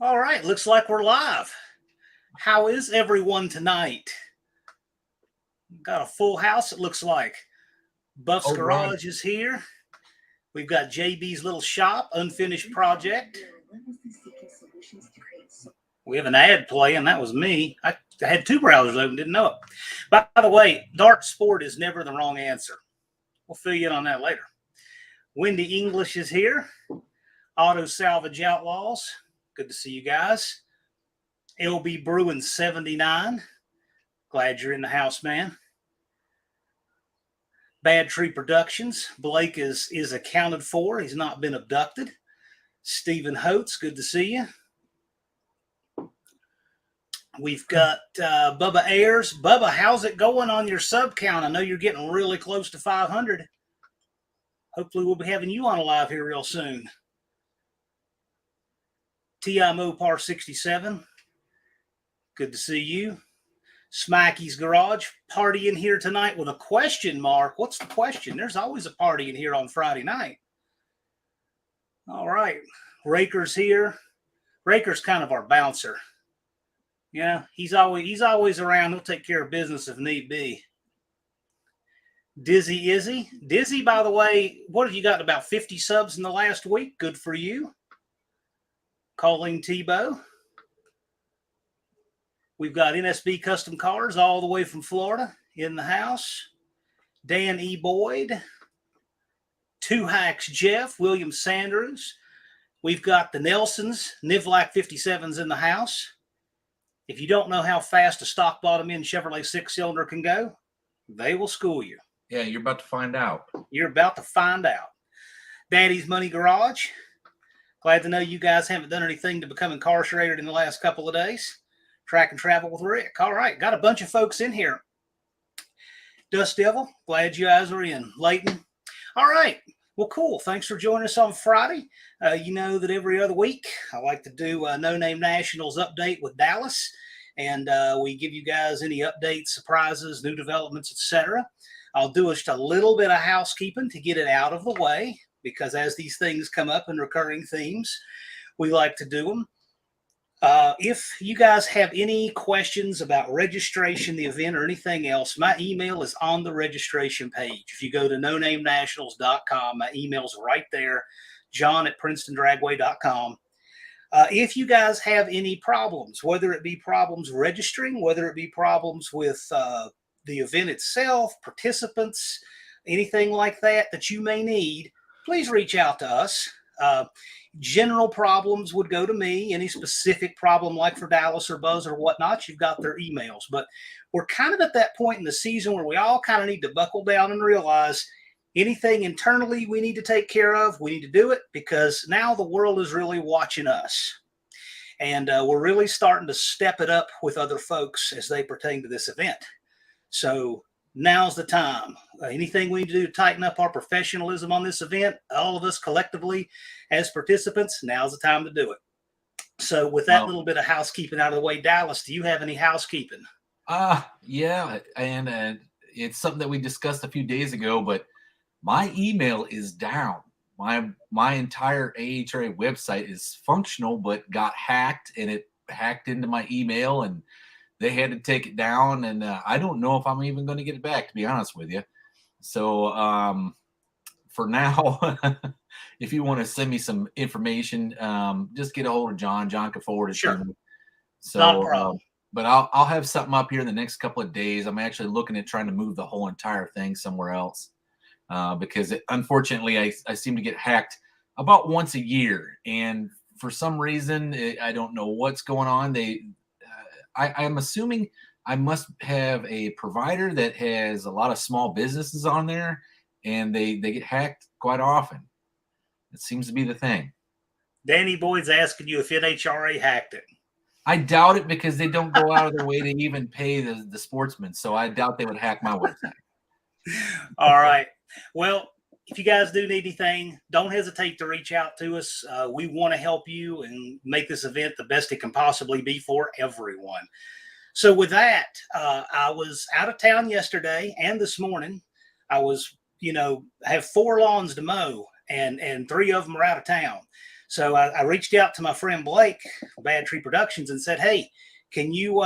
All right, looks like we're live. How is everyone tonight? Got a full house, it looks like. Buff's All right. Garage is here. We've got JB's Little Shop, unfinished project. We have an ad playing. That was me. I had two browsers open, didn't know it. By the way, Dart Sport is never the wrong answer. We'll fill you in on that later. Wendy English is here. Auto Salvage Outlaws. Good to see you guys. LB Bruin 79. Glad you're in the house, man. Bad Tree Productions. Blake is accounted for. He's not been abducted. Stephen Holtz, good to see you. We've got Bubba Ayers. Bubba, how's it going on your sub count? I know you're getting really close to 500. Hopefully we'll be having you on live here real soon. TIMO Par 67. Good to see you. Smacky's Garage. Party in here tonight with a question mark. What's the question? There's always a party in here on Friday night. All right. Raker's here. Raker's kind of our bouncer. Yeah, he's always around. He'll take care of business if need be. Dizzy Izzy. Dizzy, by the way, what have you got? About 50 subs in the last week? Good for you. Colleen Tebow. We've got NSB Custom Cars all the way from Florida in the house. Dan E. Boyd. Two Hacks Jeff. William Sanders. We've got the Nelsons. Nivlac 57s in the house. If you don't know how fast a stock bottom end Chevrolet six-cylinder can go, they will school you. Yeah, you're about to find out. You're about to find out. Daddy's Money Garage. Glad to know you guys haven't done anything to become incarcerated in the last couple of days. Track and Travel with Rick. All right, got a bunch of folks in here. Dust Devil, glad you guys are in. Leighton. All right, well, cool. Thanks for joining us on Friday. You know that every other week I like to do a No Name Nationals update with Dallas, and we give you guys any updates, surprises, new developments, etc. I'll do just a little bit of housekeeping to get it out of the way, because as these things come up in recurring themes, we like to do them. If you guys have any questions about registration, the event, or anything else, my email is on the registration page. If you go to nonamenationals.com, my email's right there, john@princetondragway.com. If you guys have any problems, whether it be problems registering, whether it be problems with the event itself, participants, anything like that you may need, please reach out to us. General problems would go to me. Any specific problem like for Dallas or Buzz or whatnot, you've got their emails. But we're kind of at that point in the season where we all kind of need to buckle down and realize anything internally we need to take care of, we need to do it, because now the world is really watching us. And we're really starting to step it up with other folks as they pertain to this event. So now's the time. Anything we need to do to tighten up our professionalism on this event, all of us collectively as participants, now's the time to do it. So with that little bit of housekeeping out of the way, Dallas, do you have any housekeeping? Yeah, and it's something that we discussed a few days ago, but my email is down. My entire AHRA website is functional, but got hacked, and it hacked into my email, and they had to take it down, and I don't know if I'm even going to get it back, to be honest with you. So for now, if you want to send me some information, just get a hold of John. John can forward it to me. So, not a problem. But I'll have something up here in the next couple of days. I'm actually looking at trying to move the whole entire thing somewhere else because unfortunately I seem to get hacked about once a year, and for some reason I don't know what's going on. I'm assuming I must have a provider that has a lot of small businesses on there, and they get hacked quite often. It seems to be the thing. Danny Boyd's asking you if NHRA hacked it. I doubt it, because they don't go out of their way to even pay the sportsmen. So I doubt they would hack my website. All right. Well, if you guys do need anything, don't hesitate to reach out to us. We want to help you and make this event the best it can possibly be for everyone. So with that, I was out of town yesterday and this morning. I was, have 4 lawns to mow, and 3 of them are out of town. So I reached out to my friend Blake, Bad Tree Productions, and said, "Hey, can you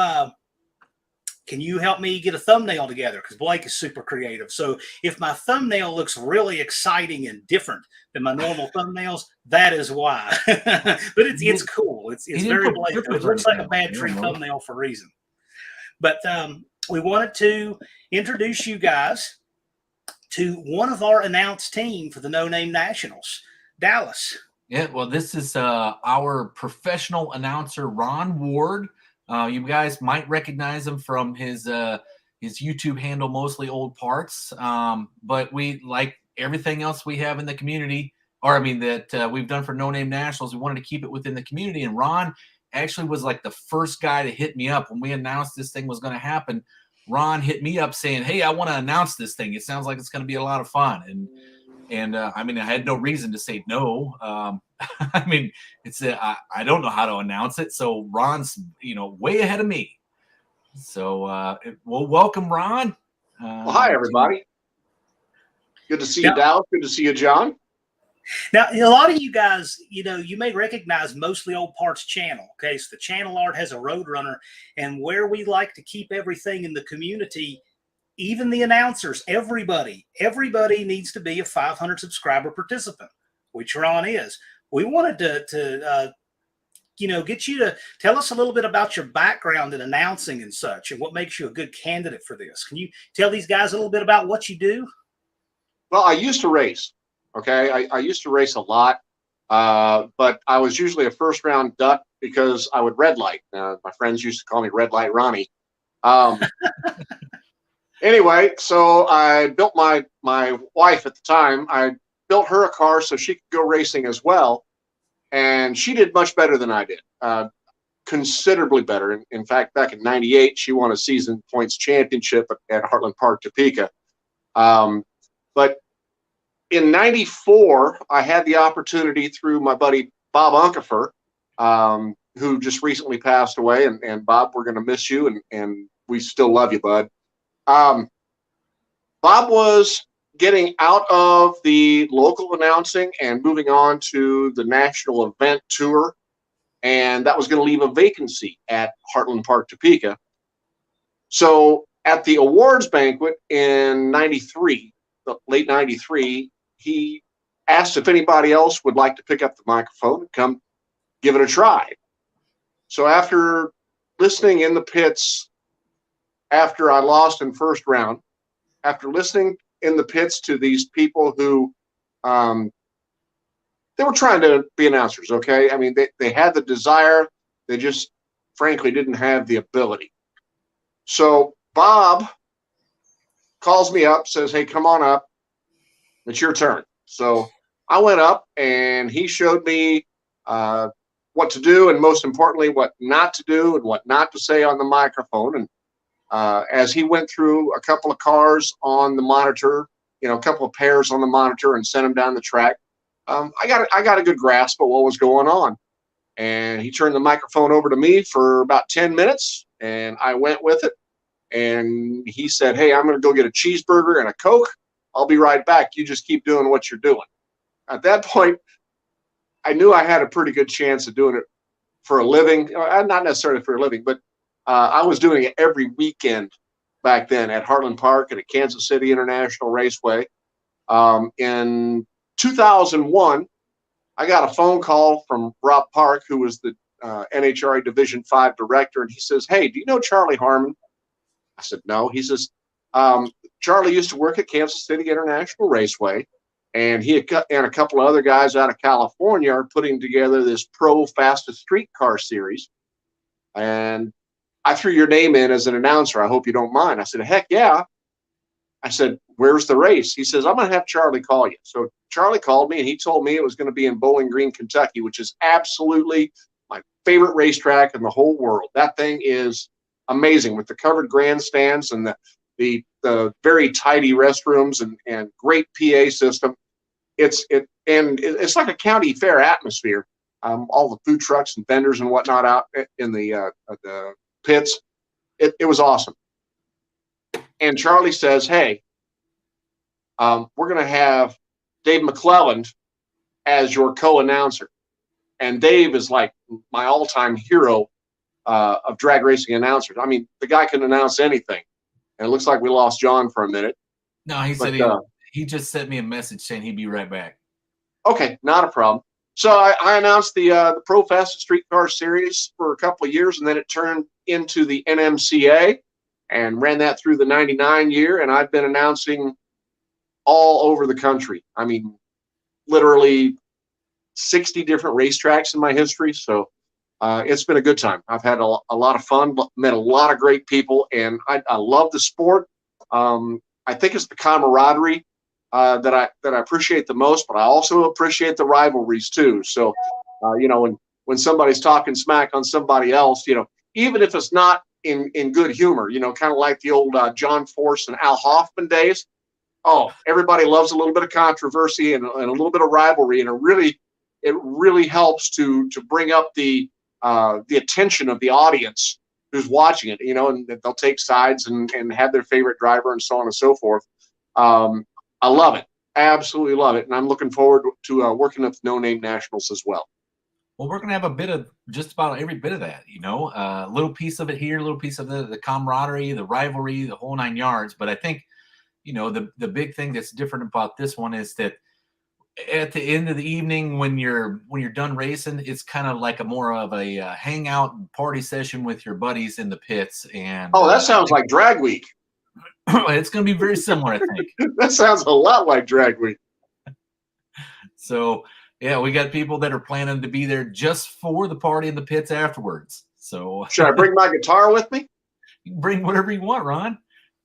help me get a thumbnail together?" Because Blake is super creative. So if my thumbnail looks really exciting and different than my normal thumbnails, that is why. But it's cool. It's very Blake. It looks like a Bad Tree thumbnail for a reason. But we wanted to introduce you guys to one of our announced team for the No Name Nationals, Dallas. Yeah, well, this is our professional announcer, Ron Ward. You guys might recognize him from his YouTube handle, Mostly Old Parts. But we, like everything else we have in the community, or I mean that we've done for No Name Nationals, we wanted to keep it within the community. And Ron actually was like the first guy to hit me up when we announced this thing was going to happen. Ron hit me up saying, "Hey, I want to announce this thing. It sounds like it's going to be a lot of fun." And I mean, I had no reason to say no. I mean, it's I don't know how to announce it, so Ron's way ahead of me. So we'll welcome Ron. Well, hi everybody. Good to see you, Dallas. Good to see you, John. Now, a lot of you guys, you may recognize Mostly Old Parts channel. Okay, so the channel art has a Roadrunner, and where we like to keep everything in the community, even the announcers, everybody needs to be a 500 subscriber participant, which Ron is. We wanted to get you to tell us a little bit about your background in announcing and such, and what makes you a good candidate for this. Can you tell these guys a little bit about what you do? Well, I used to race. Okay, I used to race a lot, but I was usually a first-round duck because I would red light. My friends used to call me Red Light Ronnie. Anyway, so I built my wife at the time. I built her a car so she could go racing as well, and she did much better than I did, considerably better. In fact, back in '98, she won a season points championship at Heartland Park, Topeka. But in '94, I had the opportunity through my buddy Bob Unkefer, who just recently passed away. And Bob, we're going to miss you, and we still love you, bud. Bob was getting out of the local announcing and moving on to the national event tour, and that was going to leave a vacancy at Heartland Park, Topeka. So at the awards banquet in '93, late '93, he asked if anybody else would like to pick up the microphone and come give it a try. So after listening in the pits, after I lost in first round, after listening in the pits to these people who they were trying to be announcers, okay? I mean, they had the desire, they just frankly didn't have the ability. So Bob calls me up, says, "Hey, come on up. It's your turn." So I went up, and he showed me what to do, and most importantly, what not to do and what not to say on the microphone. And as he went through a couple of cars on the monitor, a couple of pairs on the monitor, and sent them down the track, I got a good grasp of what was going on. And he turned the microphone over to me for about 10 minutes, and I went with it. And he said, "Hey, I'm going to go get a cheeseburger and a Coke. I'll be right back. You just keep doing what you're doing." At that point, I knew I had a pretty good chance of doing it for a living. Not necessarily for a living, but I was doing it every weekend back then at Heartland Park and at Kansas City International Raceway. In 2001, I got a phone call from Rob Park, who was the NHRA Division 5 director, and he says, "Hey, do you know Charlie Harmon?" I said, "No." He says, "Charlie used to work at Kansas City International Raceway, and he and a couple of other guys out of California are putting together this pro fastest street car series. And I threw your name in as an announcer. I hope you don't mind." I said, "Heck yeah." I said, "Where's the race?" He says, "I'm going to have Charlie call you." So Charlie called me, and he told me it was going to be in Bowling Green, Kentucky, which is absolutely my favorite racetrack in the whole world. That thing is amazing with the covered grandstands and the very tidy restrooms and great PA system. It's like a county fair atmosphere. All the food trucks and vendors and whatnot out in the pits. It was awesome. And Charlie says, "Hey, we're going to have Dave McClelland as your co-announcer." And Dave is like my all-time hero of drag racing announcers. I mean, the guy can announce anything. And it looks like we lost John for a minute. No, he said he just sent me a message saying he'd be right back. Okay, not a problem. So I announced the Pro Fast Streetcar Series for a couple of years, and then it turned into the NMCA and ran that through the 99 year. And I've been announcing all over the country. I mean, literally 60 different racetracks in my history. So it's been a good time. I've had a lot of fun, met a lot of great people, and I love the sport. I think it's the camaraderie that I appreciate the most, but I also appreciate the rivalries too. So, when somebody's talking smack on somebody else, even if it's not in good humor, kind of like the old John Force and Al Hoffman days. Oh, everybody loves a little bit of controversy and a little bit of rivalry, and it really helps to bring up the attention of the audience who's watching it, and they'll take sides and have their favorite driver and so on and so forth. I love it. Absolutely love it. And I'm looking forward to working at the No Name Nationals as well. Well, we're going to have a bit of just about every bit of that, a little piece of it here, a little piece of the camaraderie, the rivalry, the whole 9 yards. But I think, the big thing that's different about this one is that at the end of the evening, when you're done racing, it's kind of like more of a hangout party session with your buddies in the pits. And that sounds like drag week. It's going to be very similar, I think. That sounds a lot like drag week. So yeah, we got people that are planning to be there just for the party in the pits afterwards. So should I bring my guitar with me? You can bring whatever you want, Ron.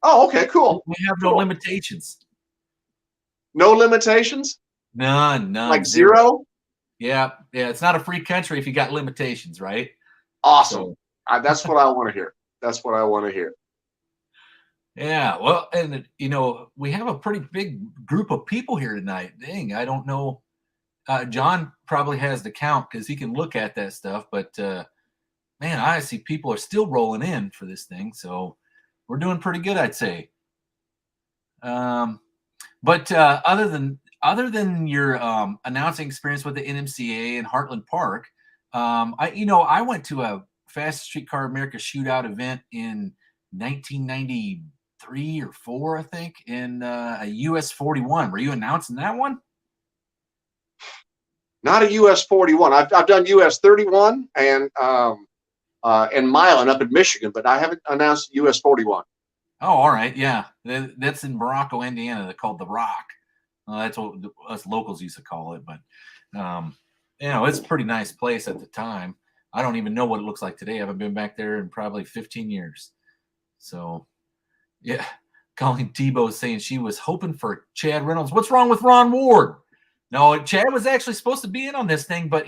Oh, okay, cool. We have no limitations. No limitations? None. Like zero? Yeah. It's not a free country if you got limitations, right? Awesome. So, that's what I want to hear. That's what I want to hear. Yeah. Well, and we have a pretty big group of people here tonight. Dang, I don't know. John probably has the count because he can look at that stuff. But man, I see people are still rolling in for this thing. So we're doing pretty good, I'd say. But other than your announcing experience with the NMCA and Heartland Park, I went to a Fast Streetcar America shootout event in 1993 or 4, I think, in a US 41. Were you announcing that one? Not a US 41. I've done US 31 and Milan up in Michigan, but I haven't announced US 41. Oh, all right. Yeah. That's in Morocco, Indiana. They're called The Rock. That's what us locals used to call it. But, it's a pretty nice place at the time. I don't even know what it looks like today. I haven't been back there in probably 15 years. So, yeah. Colleen Tebow saying she was hoping for Chad Reynolds. What's wrong with Ron Ward? No, Chad was actually supposed to be in on this thing, but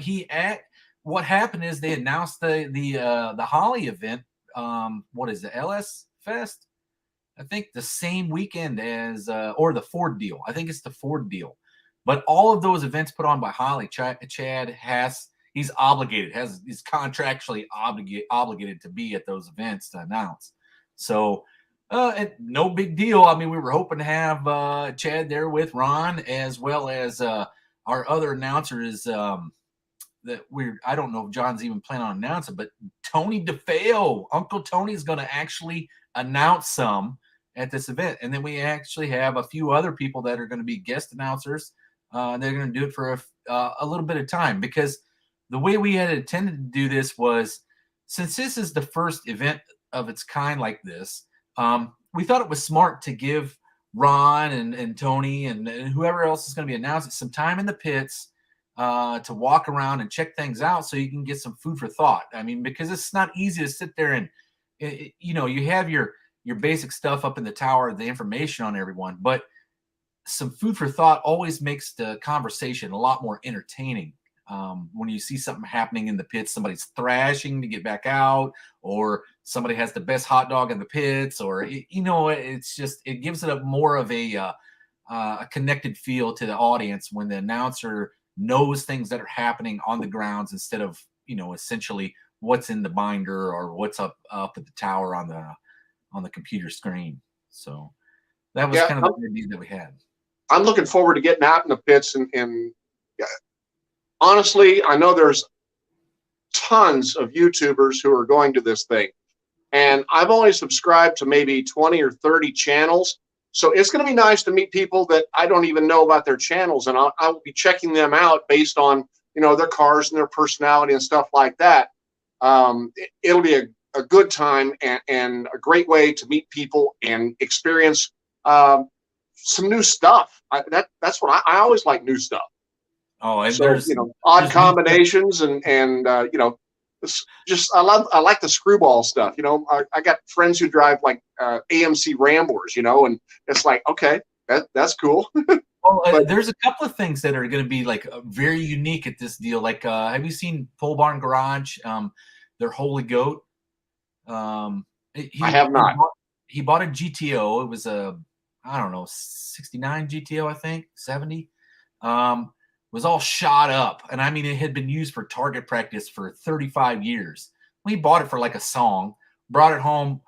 what happened is they announced the Holly event. What is the LS Fest? I think the same weekend as or the Ford deal. I think it's the Ford deal. But all of those events put on by Holly, Chad he's contractually obligated to be at those events to announce. So no big deal. I mean, we were hoping to have Chad there with Ron as well as our other announcers I don't know if John's even planning on announcing, but Tony DeFeo, Uncle Tony's going to actually announce some at this event. And then we actually have a few other people that are going to be guest announcers. They're going to do it for a little bit of time, because the way we had intended to do this was, since this is the first event of its kind like this, we thought it was smart to give Ron and Tony and whoever else is going to be announcing some time in the pits to walk around and check things out so you can get some food for thought. I mean, because it's not easy to sit there and, you have your basic stuff up in the tower, the information on everyone, but some food for thought always makes the conversation a lot more entertaining. When you see something happening in the pits, somebody's thrashing to get back out, or somebody has the best hot dog in the pits, or, it's just, it gives it a more of a connected feel to the audience when the announcer knows things that are happening on the grounds instead of, essentially what's in the binder or what's up at the tower on the computer screen. So that was kind of the idea that we had. I'm looking forward to getting out in the pits and honestly, I know there's tons of YouTubers who are going to this thing. And I've only subscribed to maybe 20 or 30 channels. So it's going to be nice to meet people that I don't even know about their channels. And I will be checking them out based on, their cars and their personality and stuff like that. It'll be a good time and a great way to meet people and experience some new stuff. That's what I always like, new stuff. Oh, and So, odd combinations and just I like the screwball stuff. I got friends who drive like AMC Ramblers, and it's like, okay, that's cool. Well, there's a couple of things that are going to be like very unique at this deal. Like, have you seen Pole Barn Garage? Their Holy Goat. I have not. He bought a GTO. It was a, I don't know, 69 GTO, I think, 70. Was all shot up. And I mean, it had been used for target practice for 35 years. We bought it for like a song, brought it home,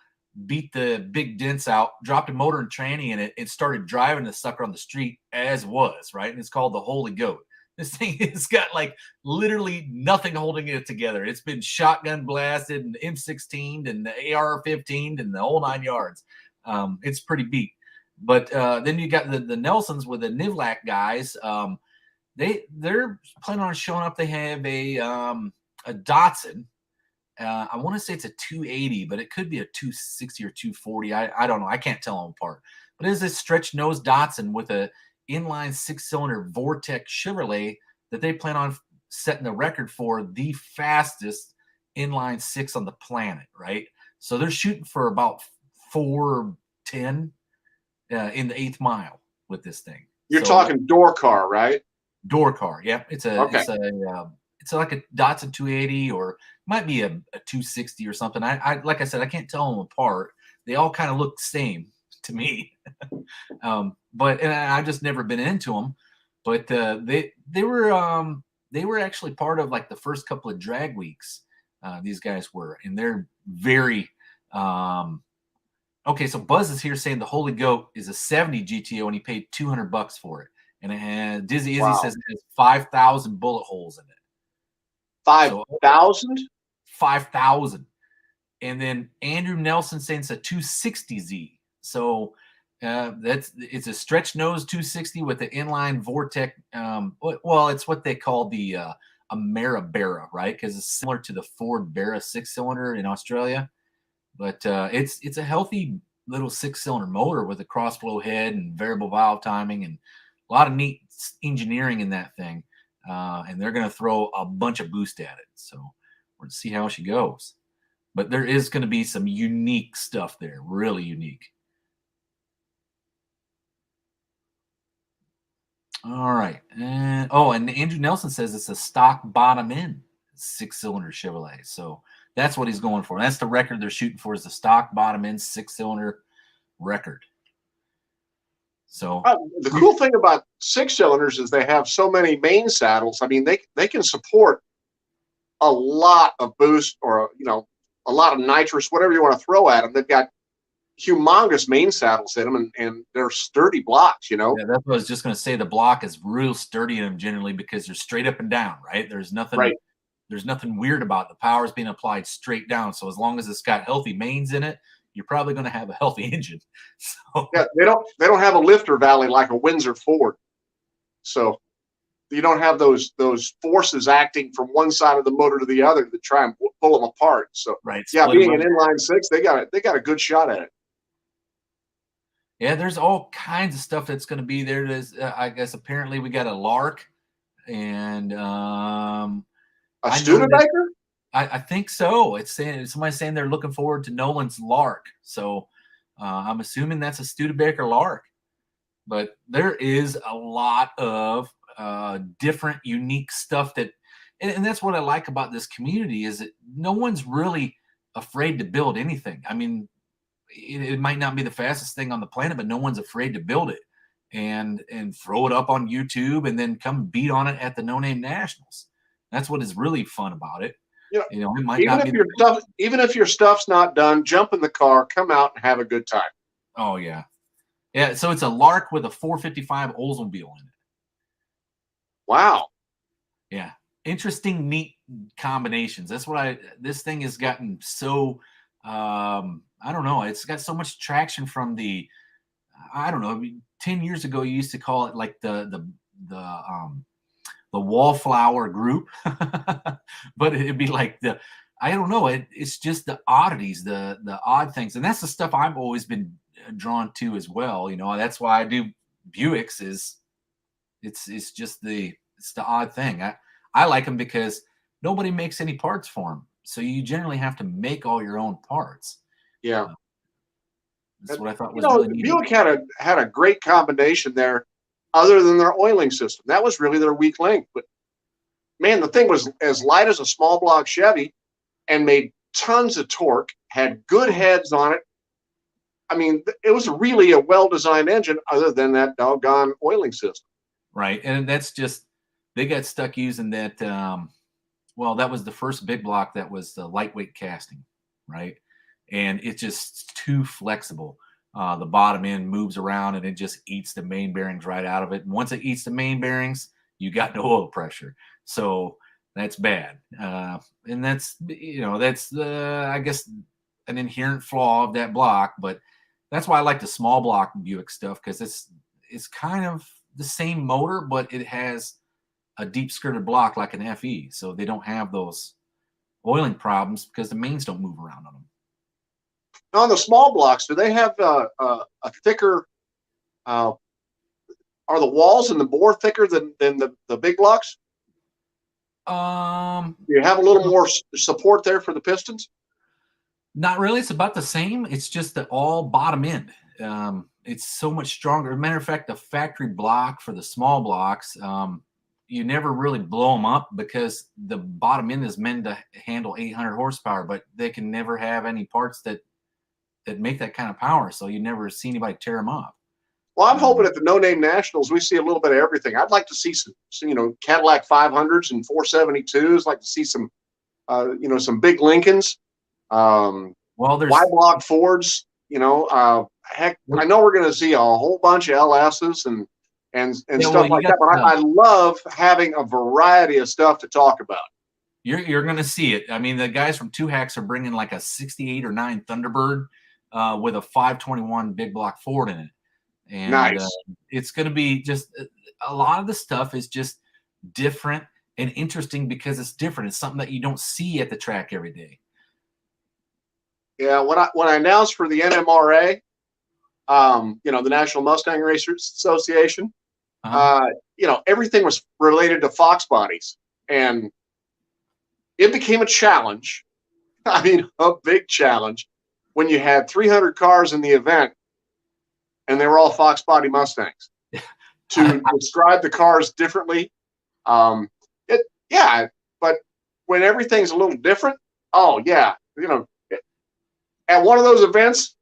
beat the big dents out, dropped a motor and tranny in it, and started driving the sucker on the street as was, right? And it's called the Holy Goat. This thing has got like literally nothing holding it together. It's been shotgun blasted and M16'd and the AR-15'd and the whole 9 yards. It's pretty beat. But then you got the Nelsons with the Nivlac guys. They're planning on showing up. They have a Datsun. I want to say it's a 280, but it could be a 260 or 240. I don't know. I can't tell them apart. But it's a stretch nose Datsun with a inline 6-cylinder Vortec Chevrolet that they plan on setting the record for the fastest inline 6 on the planet, right? So they're shooting for about 410 in the 8th mile with this thing. You're talking door car, right? Door car, yeah. It's like a Datsun 280 or might be a 260 or something. I like I said, I can't tell them apart. They all kind of look the same to me. But I've just never been into them. But they were actually part of like the first couple of drag weeks. These guys were, and they're very okay. So Buzz is here saying the Holy Goat is a 70 GTO and he paid $200 for it. And it has, Dizzy Izzy says it has 5,000 bullet holes in it. 5,000? 5,000. And then Andrew Nelson saying it's a 260Z. So it's a stretch nose 260 with the inline Vortec. Well, it's what they call the Ameribera, right? Because it's similar to the Ford Barra 6-cylinder in Australia. But it's a healthy little 6-cylinder motor with a cross-flow head and variable valve timing and a lot of neat engineering in that thing. And they're going to throw a bunch of boost at it. So we're going to see how she goes. But there is going to be some unique stuff there, really unique. All right. And Andrew Nelson says it's a stock bottom end 6-cylinder Chevrolet. So that's what he's going for. That's the record they're shooting for, is the stock bottom end 6-cylinder record. So the cool thing about 6-cylinders is they have so many main saddles. I mean, they can support a lot of boost or a lot of nitrous, whatever you want to throw at them. They've got humongous main saddles in them, and they're sturdy blocks. Yeah, that's what I was just going to say. The block is real sturdy in them generally because they're straight up and down, right? There's nothing. Right. There's nothing weird about it. The power is being applied straight down. So as long as it's got healthy mains in it, you're probably going to have a healthy engine. So yeah, they don't have a lifter valley like a Windsor Ford. So you don't have those forces acting from one side of the motor to the other to try and pull them apart. So right, yeah, being an inline 6, they got a good shot at it. Yeah, there's all kinds of stuff that's going to be there. There's, I guess apparently we got a Lark and a Studebaker. I think so. It's saying somebody's saying they're looking forward to Nolan's Lark. So I'm assuming that's a Studebaker Lark. But there is a lot of different, unique stuff and that's what I like about this community is that no one's really afraid to build anything. I mean, it might not be the fastest thing on the planet, but no one's afraid to build it and throw it up on YouTube and then come beat on it at the No Name Nationals. That's what is really fun about it. It might even if your stuff's not done, jump in the car, come out and have a good time. Oh yeah. Yeah. So it's a Lark with a 455 Oldsmobile in it. Wow. Yeah. interesting, neat combinations. That's what this thing has gotten so, I don't know. It's got so much traction from I don't know. I mean, 10 years ago, you used to call it like the wallflower group, but it'd be like I don't know. It's just the oddities, the odd things. And that's the stuff I've always been drawn to as well. You know, that's why I do Buicks it's just it's the odd thing. I like them because nobody makes any parts for them. So you generally have to make all your own parts. Yeah. That's what I thought was really neat. Buick had a great combination there, other than their oiling system. That was really their weak link. But man, the thing was as light as a small block Chevy and made tons of torque, had good heads on it. I mean, it was really a well-designed engine other than that doggone oiling system. Right. And that's just, they got stuck using that. Well, that was the first big block that was the lightweight casting, right? And it's just too flexible. The bottom end moves around and it just eats the main bearings right out of it. And once it eats the main bearings, you got no oil pressure. So that's bad. And that's, that's I guess an inherent flaw of that block. But that's why I like the small block Buick stuff, because it's kind of the same motor, but it has a deep skirted block like an FE. So they don't have those oiling problems because the mains don't move around on them. On the small blocks, do they have a thicker? Are the walls and the bore thicker than the big blocks? Do you have a little more support there for the pistons? Not really. It's about the same. It's just the all bottom end. It's so much stronger. As a matter of fact, the factory block for the small blocks, you never really blow them up because the bottom end is meant to handle 800 horsepower, but they can never have any parts that make that kind of power. So you never see anybody tear them up. Well, I'm hoping at the No Name Nationals we see a little bit of everything. I'd like to see some Cadillac 500s and 472s. Like to see some, some big Lincolns. Well, there's Y block Fords. Heck, I know we're going to see a whole bunch of LSs and stuff like that. But I love having a variety of stuff to talk about. You're going to see it. I mean, the guys from Two Hacks are bringing like a 68 or 9 Thunderbird with a 521 big block Ford in it. And nice. It's going to be just a lot of the stuff is just different and interesting because it's different. It's something that you don't see at the track every day. Yeah, when I announced for the NMRA, the National Mustang Racers Association, everything was related to Fox bodies, and it became a challenge. I mean, a big challenge when you had 300 cars in the event, and they were all Fox body Mustangs. To describe the cars differently, but when everything's a little different, at one of those events,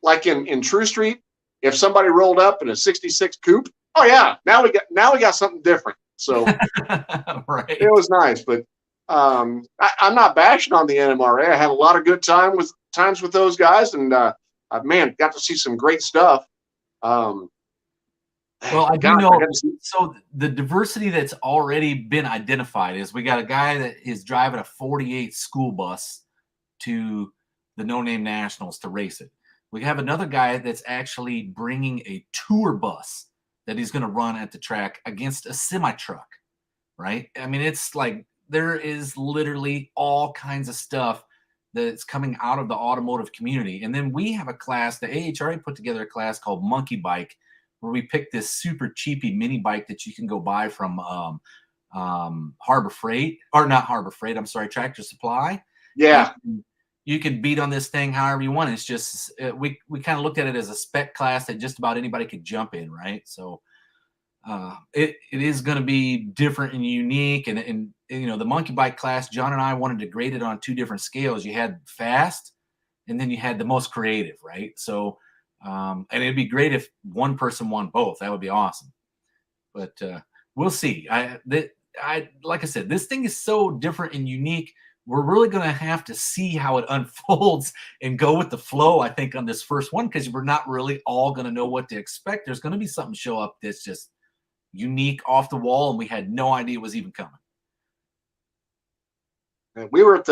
like in True Street, if somebody rolled up in a '66 coupe, oh yeah, now we got something different. So right. It was nice, but I'm not bashing on the NMRA. I had a lot of good times with those guys, and got to see some great stuff. Well, I do know. So the diversity that's already been identified is we got a guy that is driving a 48 school bus to the No Name Nationals to race it. We have another guy that's actually bringing a tour bus that he's going to run at the track against a semi truck, right? I mean, it's like there is literally all kinds of stuff that's coming out of the automotive community. And then we have a class, the AHRA put together a class called Monkey Bike, where we picked this super cheapy mini bike that you can go buy from Harbor Freight, or not Harbor Freight, I'm sorry, Tractor Supply. Yeah. You can beat on this thing however you want. It's just we kind of looked at it as a spec class that just about anybody could jump in, right? So it is going to be different and unique. And the monkey bike class, John and I wanted to grade it on 2 different scales. You had fast, and then you had the most creative, right? So and it'd be great if one person won both. That would be awesome. But we'll see. Like I said, this thing is so different and unique. We're really going to have to see how it unfolds and go with the flow, I think, on this first one, because we're not really all going to know what to expect. There's going to be something show up that's just unique, off the wall, and we had no idea it was even coming. And we were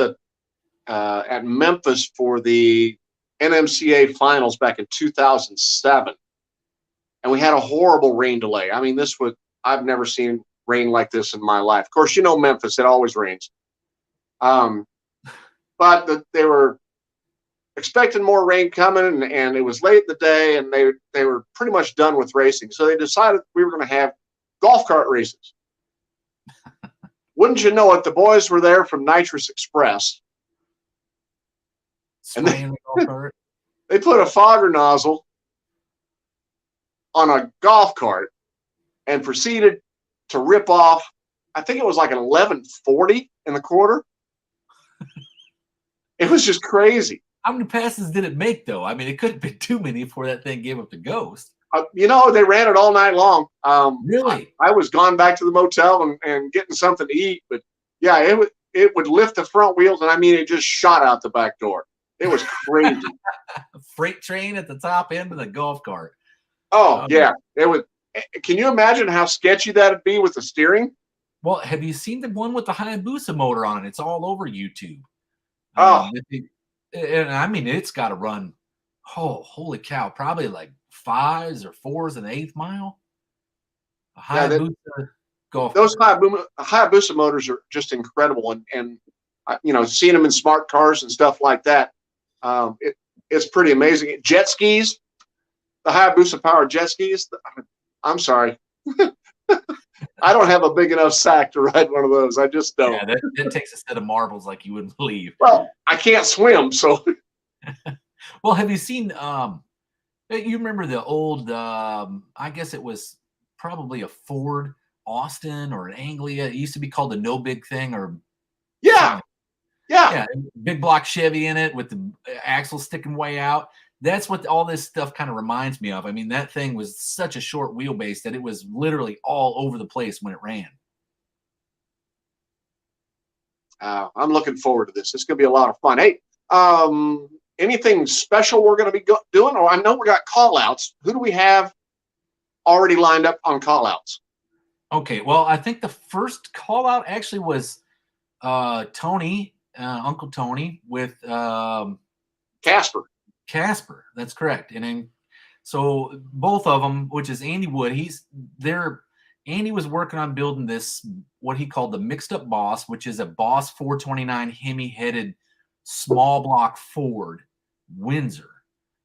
at Memphis for the NMCA finals back in 2007, and we had a horrible rain delay. I mean, I've never seen rain like this in my life. Of course, Memphis, it always rains. But they were expecting more rain coming, and it was late in the day, and they were pretty much done with racing. So they decided we were going to have golf cart races. Wouldn't you know it, the boys were there from Nitrous Express. And they put a fogger nozzle on a golf cart and proceeded to rip off, I think it was like an 1140 in the quarter. It was just crazy. How many passes did it make, though? I mean, it couldn't have been too many before that thing gave up the ghost. They ran it all night long. Really? I was gone back to the motel and getting something to eat, but yeah, it would lift the front wheels, and I mean, it just shot out the back door. It was crazy. A freight train at the top end of the golf cart. Oh, yeah. It was. Can you imagine how sketchy that'd be with the steering? Well, have you seen the one with the Hayabusa motor on it? It's all over YouTube. Oh. And I mean, it's got to run, holy cow, probably like 5s or 4s an eighth mile. A Hayabusa golf those cart. Hayabusa motors are just incredible. And seeing them in smart cars and stuff like that, it's pretty amazing. Jet skis, the Hayabusa powered jet skis. I'm sorry. I don't have a big enough sack to ride one of those. I just don't. Yeah, that takes a set of marbles like you wouldn't believe. Well, I can't swim, so. Well, have you seen, you remember the old, I guess it was probably a Ford Austin or an Anglia. It used to be called the No Big Thing or. Yeah. Yeah. Big block Chevy in it with the axle sticking way out. That's what all this stuff kind of reminds me of. I mean, that thing was such a short wheelbase that it was literally all over the place when it ran. I'm looking forward to this. It's going to be a lot of fun. Hey, anything special we're going to be doing? Or I know we got call-outs. Who do we have already lined up on call-outs? Okay, well, I think the first call-out actually was Tony, Uncle Tony, with Casper, that's correct. And then, so both of them, which is Andy Wood, Andy was working on building this, what he called the mixed up Boss, which is a Boss 429 Hemi headed small block Ford Windsor,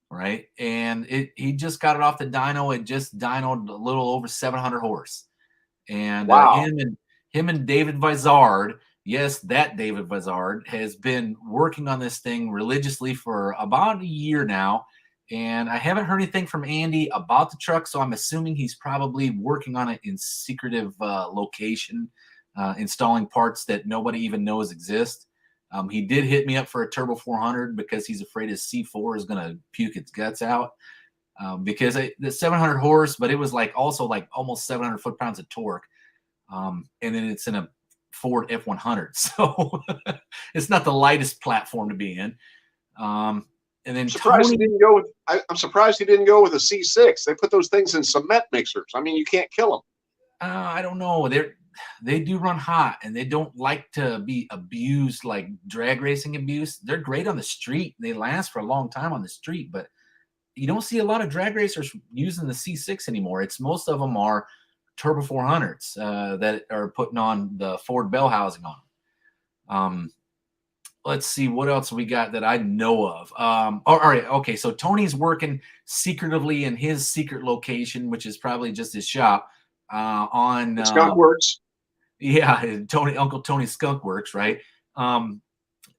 right? And he just got it off the dyno. It just dynoed a little over 700 horse. And wow. Him and David Vizard, yes, that David Vizard has been working on this thing religiously for about a year now. And I haven't heard anything from Andy about the truck, so I'm assuming he's probably working on it in secretive location, installing parts that nobody even knows exist. He did hit me up for a Turbo 400 because he's afraid his C4 is going to puke its guts out. Because the 700 horse, but it was also almost 700 foot-pounds of torque. And then it's in a Ford F100, so it's not the lightest platform to be in. And then I'm surprised he didn't go with a C6. They put those things in cement mixers. I mean, you can't kill them. I don't know. They do run hot, and they don't like to be abused like drag racing abuse. They're great on the street. They last for a long time on the street, but you don't see a lot of drag racers using the C6 anymore. Most of them are Turbo 400s that are putting on the Ford bell housing on them. Let's see what else we got that I know of. All right, okay. So Tony's working secretively in his secret location, which is probably just his shop on Skunk Works. Yeah, Uncle Tony Skunk Works, right?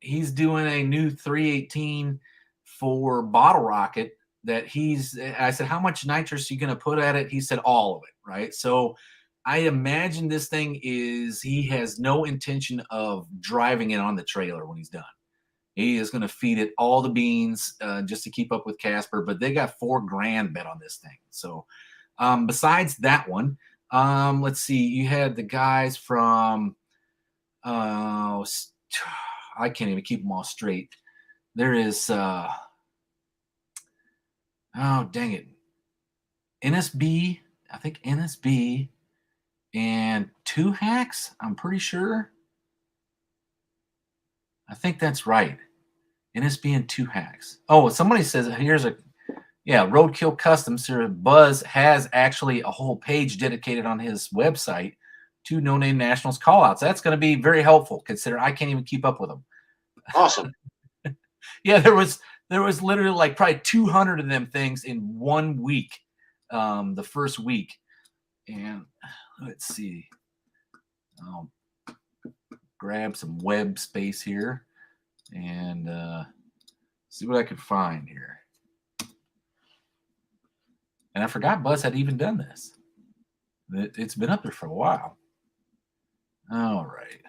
He's doing a new 318 for Bottle Rocket that I said, how much nitrous are you going to put at it? He said, all of it, right? So I imagine this thing he has no intention of driving it on the trailer when he's done. He is going to feed it all the beans just to keep up with Casper, but they got $4,000 bet on this thing. So besides that one, let's see, you had the guys from, I can't even keep them all straight. There is, oh, dang it. NSB, I think NSB and 2 Hacks, I'm pretty sure. I think that's right. And it's being 2 hacks. Oh, somebody says here's a Roadkill Customs. Sir Buzz has actually a whole page dedicated on his website to No Name Nationals callouts. That's going to be very helpful, considering I can't even keep up with them. Awesome. Yeah, there was literally like probably 200 of them things in 1 week, the first week. And let's see. I'll grab some web space here and see what I could find here. And I forgot Buzz had even done this. It's been up there for a while. All right.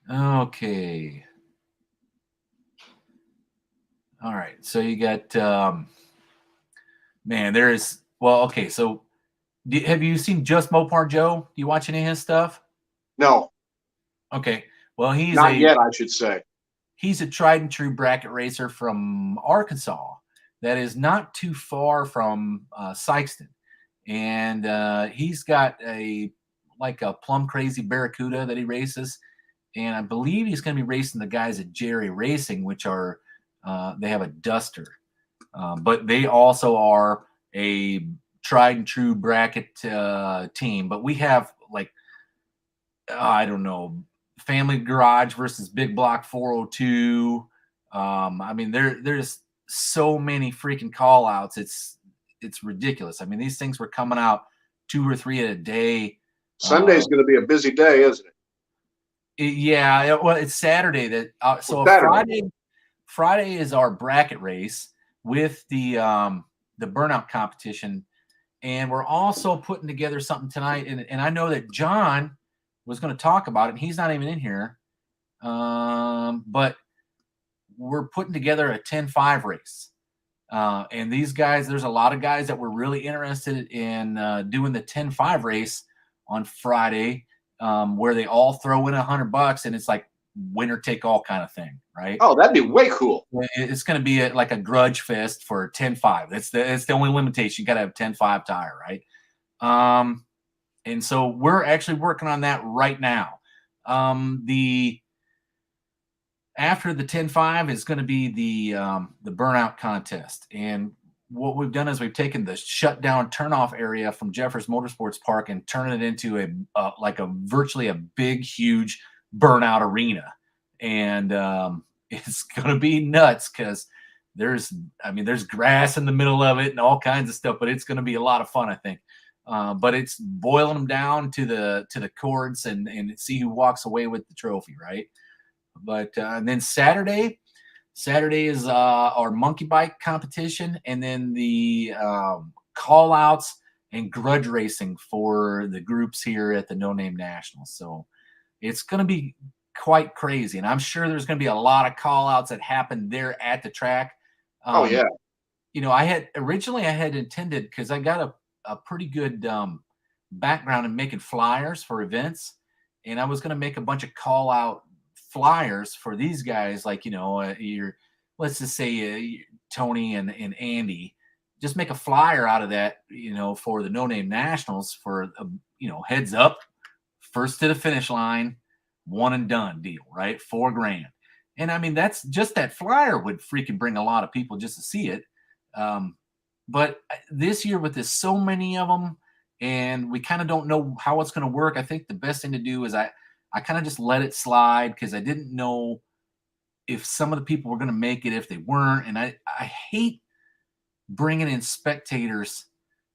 Okay. All right. So you got, man, there is, well, okay. So have you seen Just Mopar Joe? Do you watch any of his stuff? No. Okay. Well, Not yet, I should say. He's a tried and true bracket racer from Arkansas that is not too far from Sikeston. And he's got a plum crazy Barracuda that he races. And I believe he's going to be racing the guys at Jerry Racing, which are, they have a Duster. But they also are a tried and true bracket team. But we have I don't know, Family Garage versus Big Block 402. I mean, there's so many freaking call outs. It's ridiculous. I mean, these things were coming out 2 or 3 a day. Sunday's going to be a busy day, isn't it? Yeah. Well, it's Saturday that, so Saturday. Friday is our bracket race with the burnout competition. And we're also putting together something tonight. And I know that John was going to talk about it, and he's not even in here. But we're putting together a 10-5 race. And these guys, there's a lot of guys that were really interested in doing the 10-5 race on Friday, where they all throw in $100 and it's like winner take all kind of thing, right? Oh, that'd be way cool. It's going to be like a grudge fest for 10-5. That's the only limitation. You got to have 10-5 tire, right? And so we're actually working on that right now. After the 10-5 is going to be the burnout contest. And what we've done is we've taken the shutdown turnoff area from Jeffers Motorsports Park and turned it into a virtually a big, huge burnout arena. And it's going to be nuts because there's grass in the middle of it and all kinds of stuff, but it's going to be a lot of fun, I think. But it's boiling them down to the cords and see who walks away with the trophy, right? But and then Saturday is our monkey bike competition, and then the call outs and grudge racing for the groups here at the No Name Nationals. So it's going to be quite crazy, and I'm sure there's going to be a lot of call outs that happen there at the track. Oh yeah. You know, I had intended, because I got a pretty good background in making flyers for events, and I was going to make a bunch of call out flyers for these guys, like, you know, let's just say Tony and Andy, just make a flyer out of that, you know, for the No Name Nationals for you know, heads up, first to the finish line, one and done deal, right? $4,000. And I mean, that's just, that flyer would freaking bring a lot of people just to see it. But this year with this, so many of them, and we kind of don't know how it's going to work, I think the best thing to do is I kind of just let it slide, because I didn't know if some of the people were going to make it, if they weren't. And I hate bringing in spectators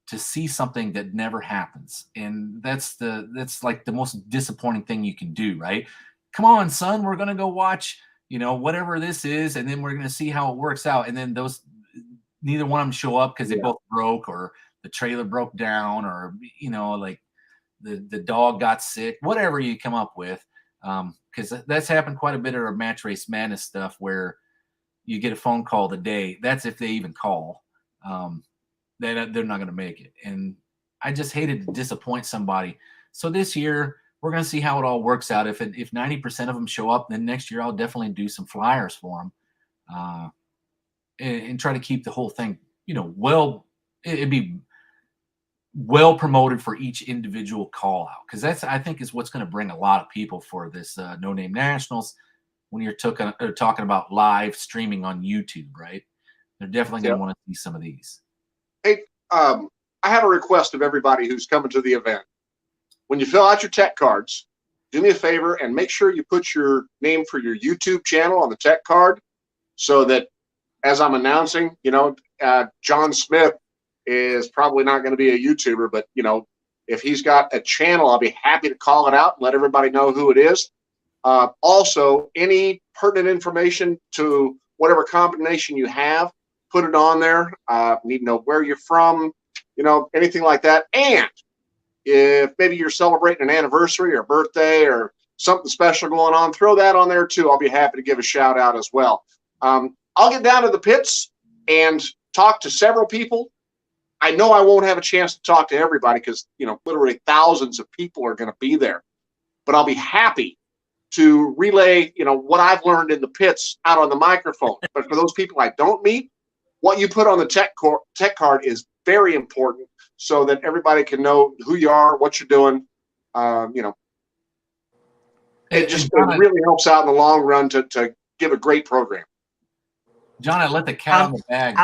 to see something that never happens. And that's like the most disappointing thing you can do, right? Come on, son, we're going to go watch, you know, whatever this is, and then we're going to see how it works out. And then neither one of them show up because they both broke, or the trailer broke down, or, you know, like the dog got sick, whatever you come up with. Because that's happened quite a bit of our Match Race Madness stuff, where you get a phone call the day. That's if they even call. They're not going to make it. And I just hated to disappoint somebody. So this year, we're going to see how it all works out. If 90% of them show up, then next year I'll definitely do some flyers for them, and try to keep the whole thing, you know, it'd be well promoted for each individual call out, because that's, I think, is what's going to bring a lot of people for this No Name Nationals. When you're talking about live streaming on YouTube, right? They're definitely going to want to see some of these. Hey, I have a request of everybody who's coming to the event. When you fill out your tech cards, do me a favor and make sure you put your name for your YouTube channel on the tech card, so that as I'm announcing, John Smith is probably not going to be a YouTuber, but if he's got a channel, I'll be happy to call it out and let everybody know who it is. Also, any pertinent information to whatever combination you have, put it on there. Need to know where you're from, anything like that. And if maybe you're celebrating an anniversary or birthday or something special going on, throw that on there too. I'll be happy to give a shout out as well. I'll get down to the pits and talk to several people. I know I won't have a chance to talk to everybody because, literally thousands of people are going to be there. But I'll be happy to relay, what I've learned in the pits out on the microphone. But for those people I don't meet, what you put on the tech card is very important, so that everybody can know who you are, what you're doing. It really helps out in the long run to give a great program. John, I let the cat on the bag.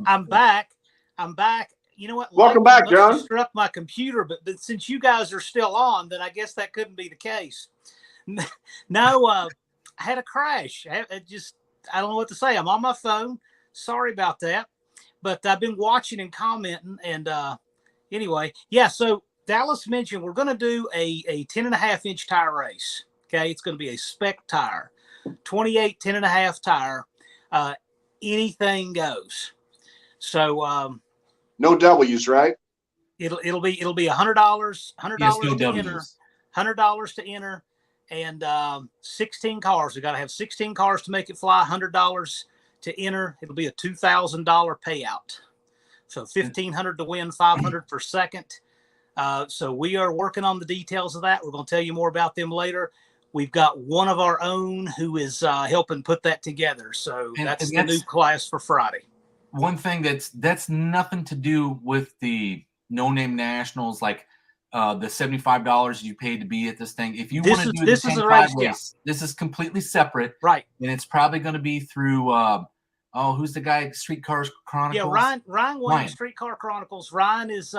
I'm back. I'm back. You know what? Welcome back, John. Struck my computer, but since you guys are still on, then I guess that couldn't be the case. No, I had a crash. I don't know what to say. I'm on my phone. Sorry about that. But I've been watching and commenting. And anyway, yeah, so Dallas mentioned we're going to do a 10.5-inch tire race. Okay, it's going to be a spec tire, 28 10.5 tire. Anything goes. So no W's, right? It'll be $100. $100 to enter. $100 to enter. And 16 cars. We got to have 16 cars to make it fly. $100 to enter. It'll be a $2,000 payout. So $1,500 to win, $500 for second. So we are working on the details of that. We're going to tell you more about them later. We've got one of our own who is helping put that together. So that's the new class for Friday. One thing that's nothing to do with the No Name Nationals, like the $75 you paid to be at this thing. If you want to do this is a race, this is completely separate, right? And it's probably going to be through who's the guy? Streetcar Chronicles. Yeah, Ryan Williams, Streetcar Chronicles. Ryan is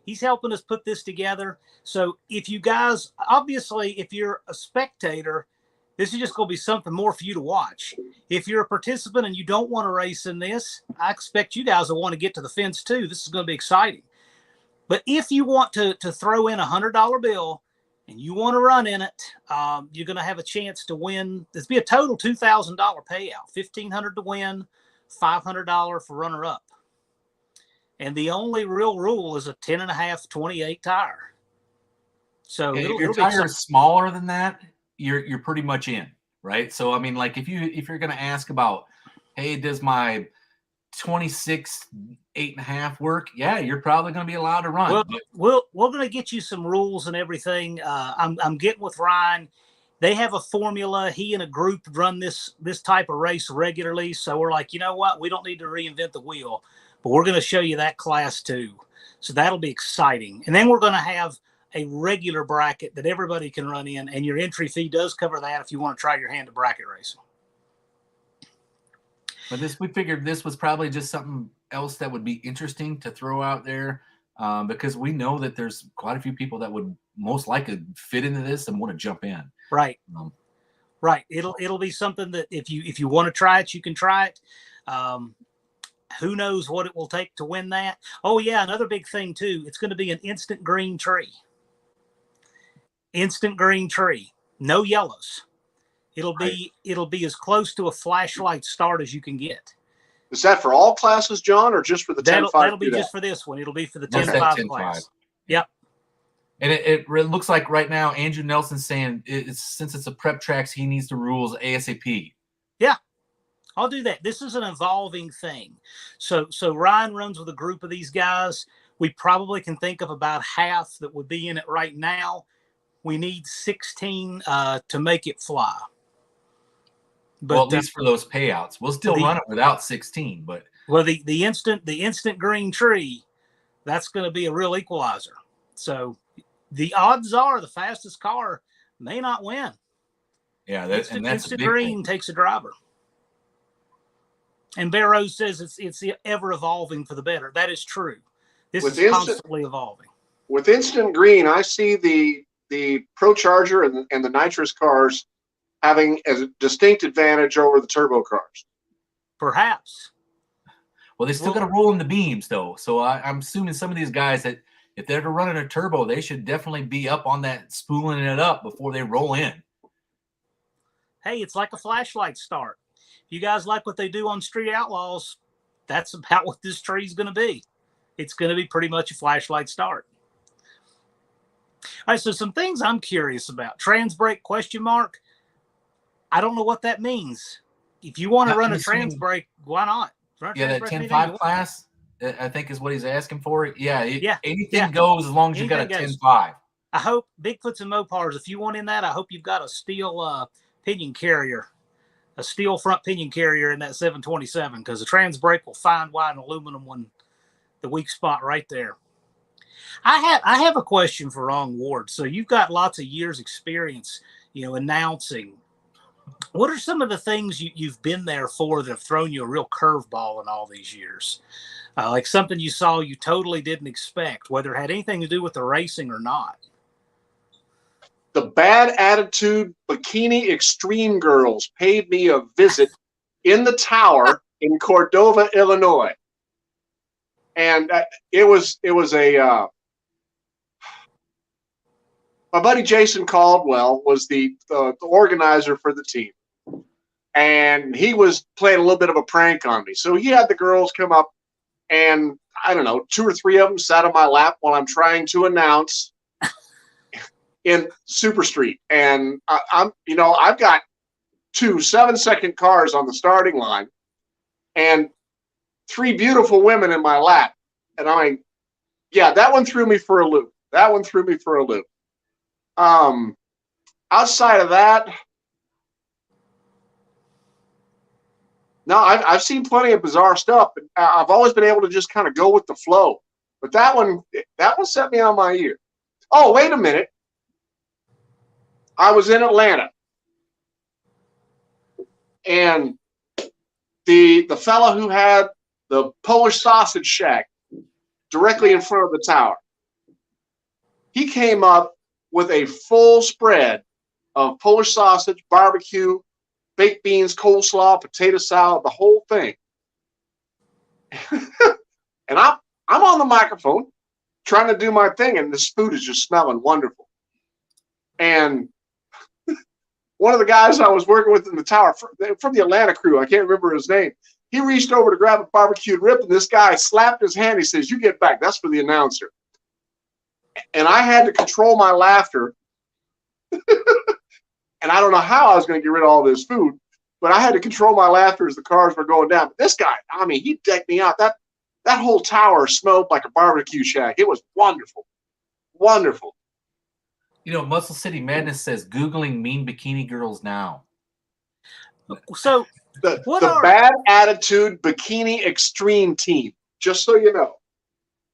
he's helping us put this together. So if you guys, obviously, if you're a spectator, this is just going to be something more for you to watch. If you're a participant and you don't want to race in this, I expect you guys will want to get to the fence too. This is going to be exciting. But if you want to throw in $100 bill and you want to run in it, you're going to have a chance to win. This will be a total $2,000 payout, $1,500 to win, $500 for runner up. And the only real rule is a 10.5 28 tire. So if your tire is smaller than that, you're pretty much in, right? So I mean, like if you're going to ask about, hey, does my 26 8.5 work? Yeah, you're probably going to be allowed to run. Well, we're going to get you some rules and everything. I'm getting with Ryan. They have a formula. He and a group run this type of race regularly. So we're like, you know what? We don't need to reinvent the wheel, but we're going to show you that class too. So that'll be exciting. And then we're going to have a regular bracket that everybody can run in, and your entry fee does cover that if you want to try your hand at bracket racing. But we figured this was probably just something else that would be interesting to throw out there, because we know that there's quite a few people that would most likely fit into this and want to jump in. Right. Right. It'll be something that if you want to try it, you can try it. Who knows what it will take to win that? Oh yeah, another big thing too. It's going to be an instant green tree. Instant green tree. No yellows. It'll be as close to a flashlight start as you can get. Is that for all classes, John, or just for the 10.5? That'll be just for this one. It'll be for the 10.5 class. Yep. And it looks like right now Andrew Nelson's saying since it's a prep tracks, he needs the rules ASAP. Yeah, I'll do that. This is an evolving thing. So Ryan runs with a group of these guys. We probably can think of about half that would be in it right now. We need 16 to make it fly. But well, at least for those payouts, we'll still run it without 16. But the instant green tree, that's going to be a real equalizer. So the odds are the fastest car may not win. Yeah, that's a big green thing. takes a driver. And Barrows says it's ever evolving for the better. That is true. This is constantly evolving. With instant green, I see the Pro Charger and the nitrous cars having a distinct advantage over the turbo cars. Perhaps. Well, they still got to roll in the beams, though. So I'm assuming some of these guys that if they're running a turbo, they should definitely be up on that, spooling it up before they roll in. Hey, it's like a flashlight start. If you guys like what they do on Street Outlaws, that's about what this tree's going to be. It's going to be pretty much a flashlight start. All right, so some things I'm curious about. Trans brake ? I don't know what that means. If you want to run a trans brake, why not? Yeah, that 10.5 class, I think is what he's asking for. Yeah, anything goes as long as you got a 10.5. I hope Bigfoots and Mopars, if you want in that, I hope you've got a steel pinion carrier, a steel front pinion carrier in that 727, because the trans brake will find why an aluminum one, the weak spot right there. I have a question for Ron Ward. So you've got lots of years experience, announcing. What are some of the things you've been there for that have thrown you a real curveball in all these years? Like something you saw you totally didn't expect, whether it had anything to do with the racing or not. The bad attitude bikini extreme girls paid me a visit in the tower in Cordova, Illinois. And it was a my buddy Jason Caldwell was the organizer for the team, and he was playing a little bit of a prank on me. So he had the girls come up, and I don't know, 2 or 3 of them sat on my lap while I'm trying to announce in Super Street, and I've got 2 7-second cars on the starting line, and 3 beautiful women in my lap, and I'm like, yeah, that one threw me for a loop. Outside of that, no, I've seen plenty of bizarre stuff, but I've always been able to just kind of go with the flow. But that one set me on my ear. Oh, wait a minute. I was in Atlanta, and the fella who had the Polish sausage shack directly in front of the tower, he came up with a full spread of Polish sausage, barbecue, baked beans, coleslaw, potato salad, the whole thing. And I'm on the microphone trying to do my thing, and this food is just smelling wonderful. And one of the guys I was working with in the tower from the Atlanta crew, I can't remember his name, he reached over to grab a barbecued rib, and this guy slapped his hand. He says, "You get back. That's for the announcer." And I had to control my laughter. And I don't know how I was going to get rid of all this food, but I had to control my laughter as the cars were going down. But this guy, I mean, he decked me out. That whole tower smelled like a barbecue shack. It was wonderful. Wonderful. Muscle City Madness says, Googling mean bikini girls now. So the bad attitude bikini extreme team, just so you know.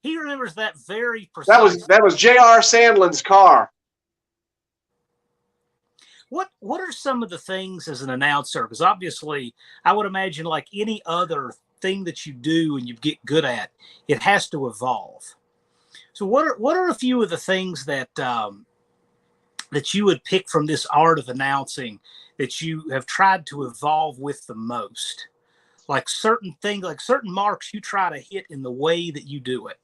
He remembers that very precisely. That was J.R. Sandlin's car. What are some of the things as an announcer? Because obviously, I would imagine like any other thing that you do and you get good at, it has to evolve. So what are a few of the things that that you would pick from this art of announcing that you have tried to evolve with the most? Like certain things, like certain marks you try to hit in the way that you do it.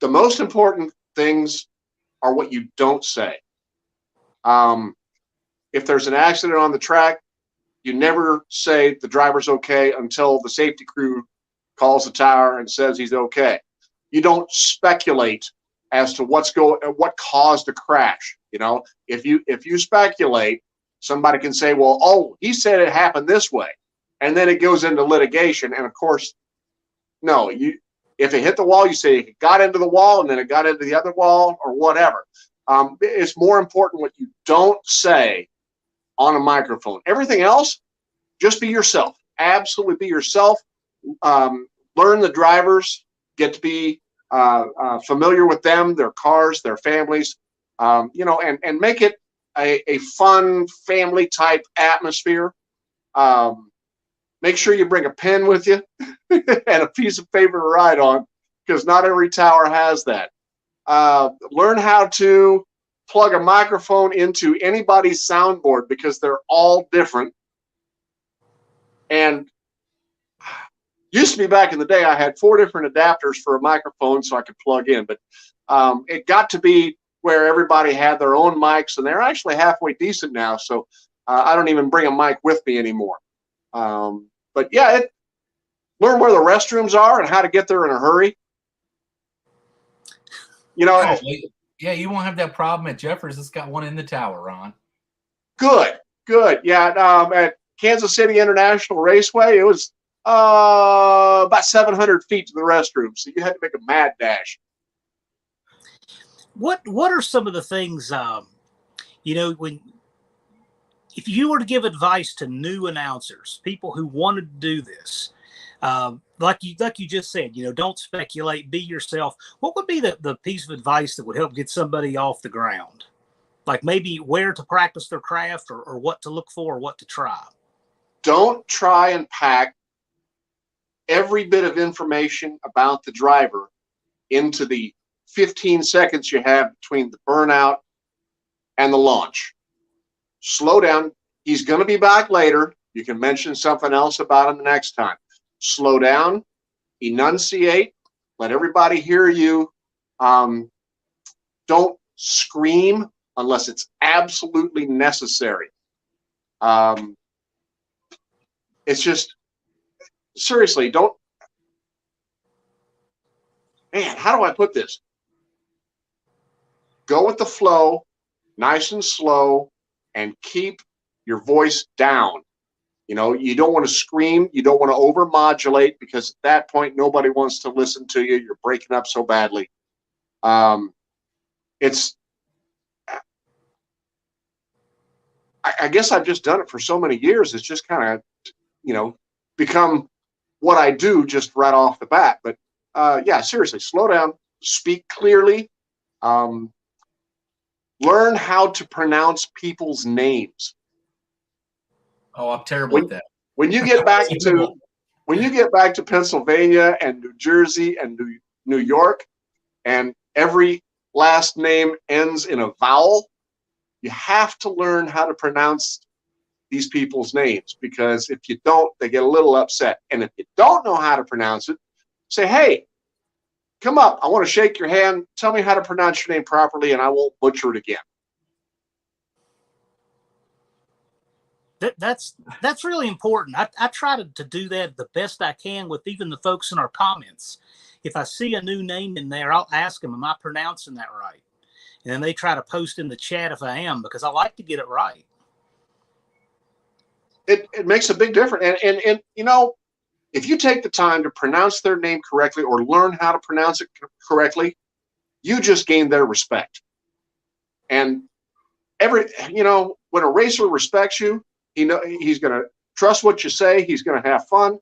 The most important things are what you don't say. If there's an accident on the track, you never say the driver's okay until the safety crew calls the tower and says he's okay. You don't speculate as to what caused the crash. If you speculate, somebody can say, well, oh, he said it happened this way, and then it goes into litigation. And of course, no, if it hit the wall, you say it got into the wall and then it got into the other wall or whatever. It's more important what you don't say on a microphone. Everything else, just be yourself. Absolutely be yourself. Learn the drivers. Get to be familiar with them, their cars, their families, and make it a fun family type atmosphere. Make sure you bring a pen with you and a piece of paper to write on, because not every tower has that. Learn how to plug a microphone into anybody's soundboard, because they're all different. And used to be back in the day, I had 4 different adapters for a microphone so I could plug in. But it got to be where everybody had their own mics, and they're actually halfway decent now. So I don't even bring a mic with me anymore. But yeah, learn where the restrooms are and how to get there in a hurry. Yeah, you won't have that problem at Jeffers. It's got one in the tower, Ron. Good. Yeah, at Kansas City International Raceway, it was about 700 feet to the restroom, so you had to make a mad dash. What are some of the things, when if you were to give advice to new announcers, people who wanted to do this, like you just said, don't speculate, be yourself. What would be the piece of advice that would help get somebody off the ground? Like maybe where to practice their craft, or what to look for, or what to try. Don't try and pack every bit of information about the driver into the 15 seconds you have between the burnout and the launch. Slow down. He's going to be back later. You can mention something else about him the next time. Slow down, enunciate, let everybody hear you. Don't scream unless it's absolutely necessary. It's just, seriously, don't, man, how do I put this? Go with the flow, nice and slow, and keep your voice down. You don't want to scream. You don't want to over-modulate, because at that point, nobody wants to listen to you. You're breaking up so badly. I guess I've just done it for so many years. It's just kind of, become what I do just right off the bat. But yeah, seriously, slow down, speak clearly, learn how to pronounce people's names. Oh, I'm terrible at that. When you get back to Pennsylvania and New Jersey and New York, and every last name ends in a vowel, you have to learn how to pronounce these people's names, because if you don't, they get a little upset. And if you don't know how to pronounce it, say, hey, come up. I want to shake your hand. Tell me how to pronounce your name properly, and I won't butcher it again. That's really important. I try to do that the best I can with even the folks in our comments. If I see a new name in there, I'll ask them, am I pronouncing that right? And then they try to post in the chat if I am, because I like to get it right. It makes a big difference. And if you take the time to pronounce their name correctly, or learn how to pronounce it correctly, you just gain their respect. And when a racer respects you, he's going to trust what you say. He's going to have fun.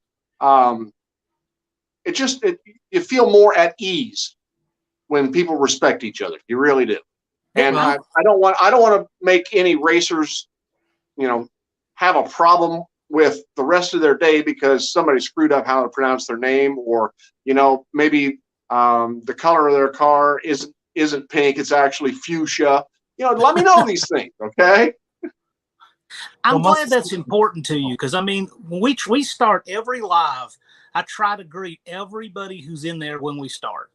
You feel more at ease when people respect each other. You really do. And I don't want to make any racers, have a problem with the rest of their day because somebody screwed up how to pronounce their name, or maybe the color of their car isn't pink, it's actually fuchsia. Let me know these things, okay? I'm glad that's important to you, because when we start every live, I try to greet everybody who's in there when we start.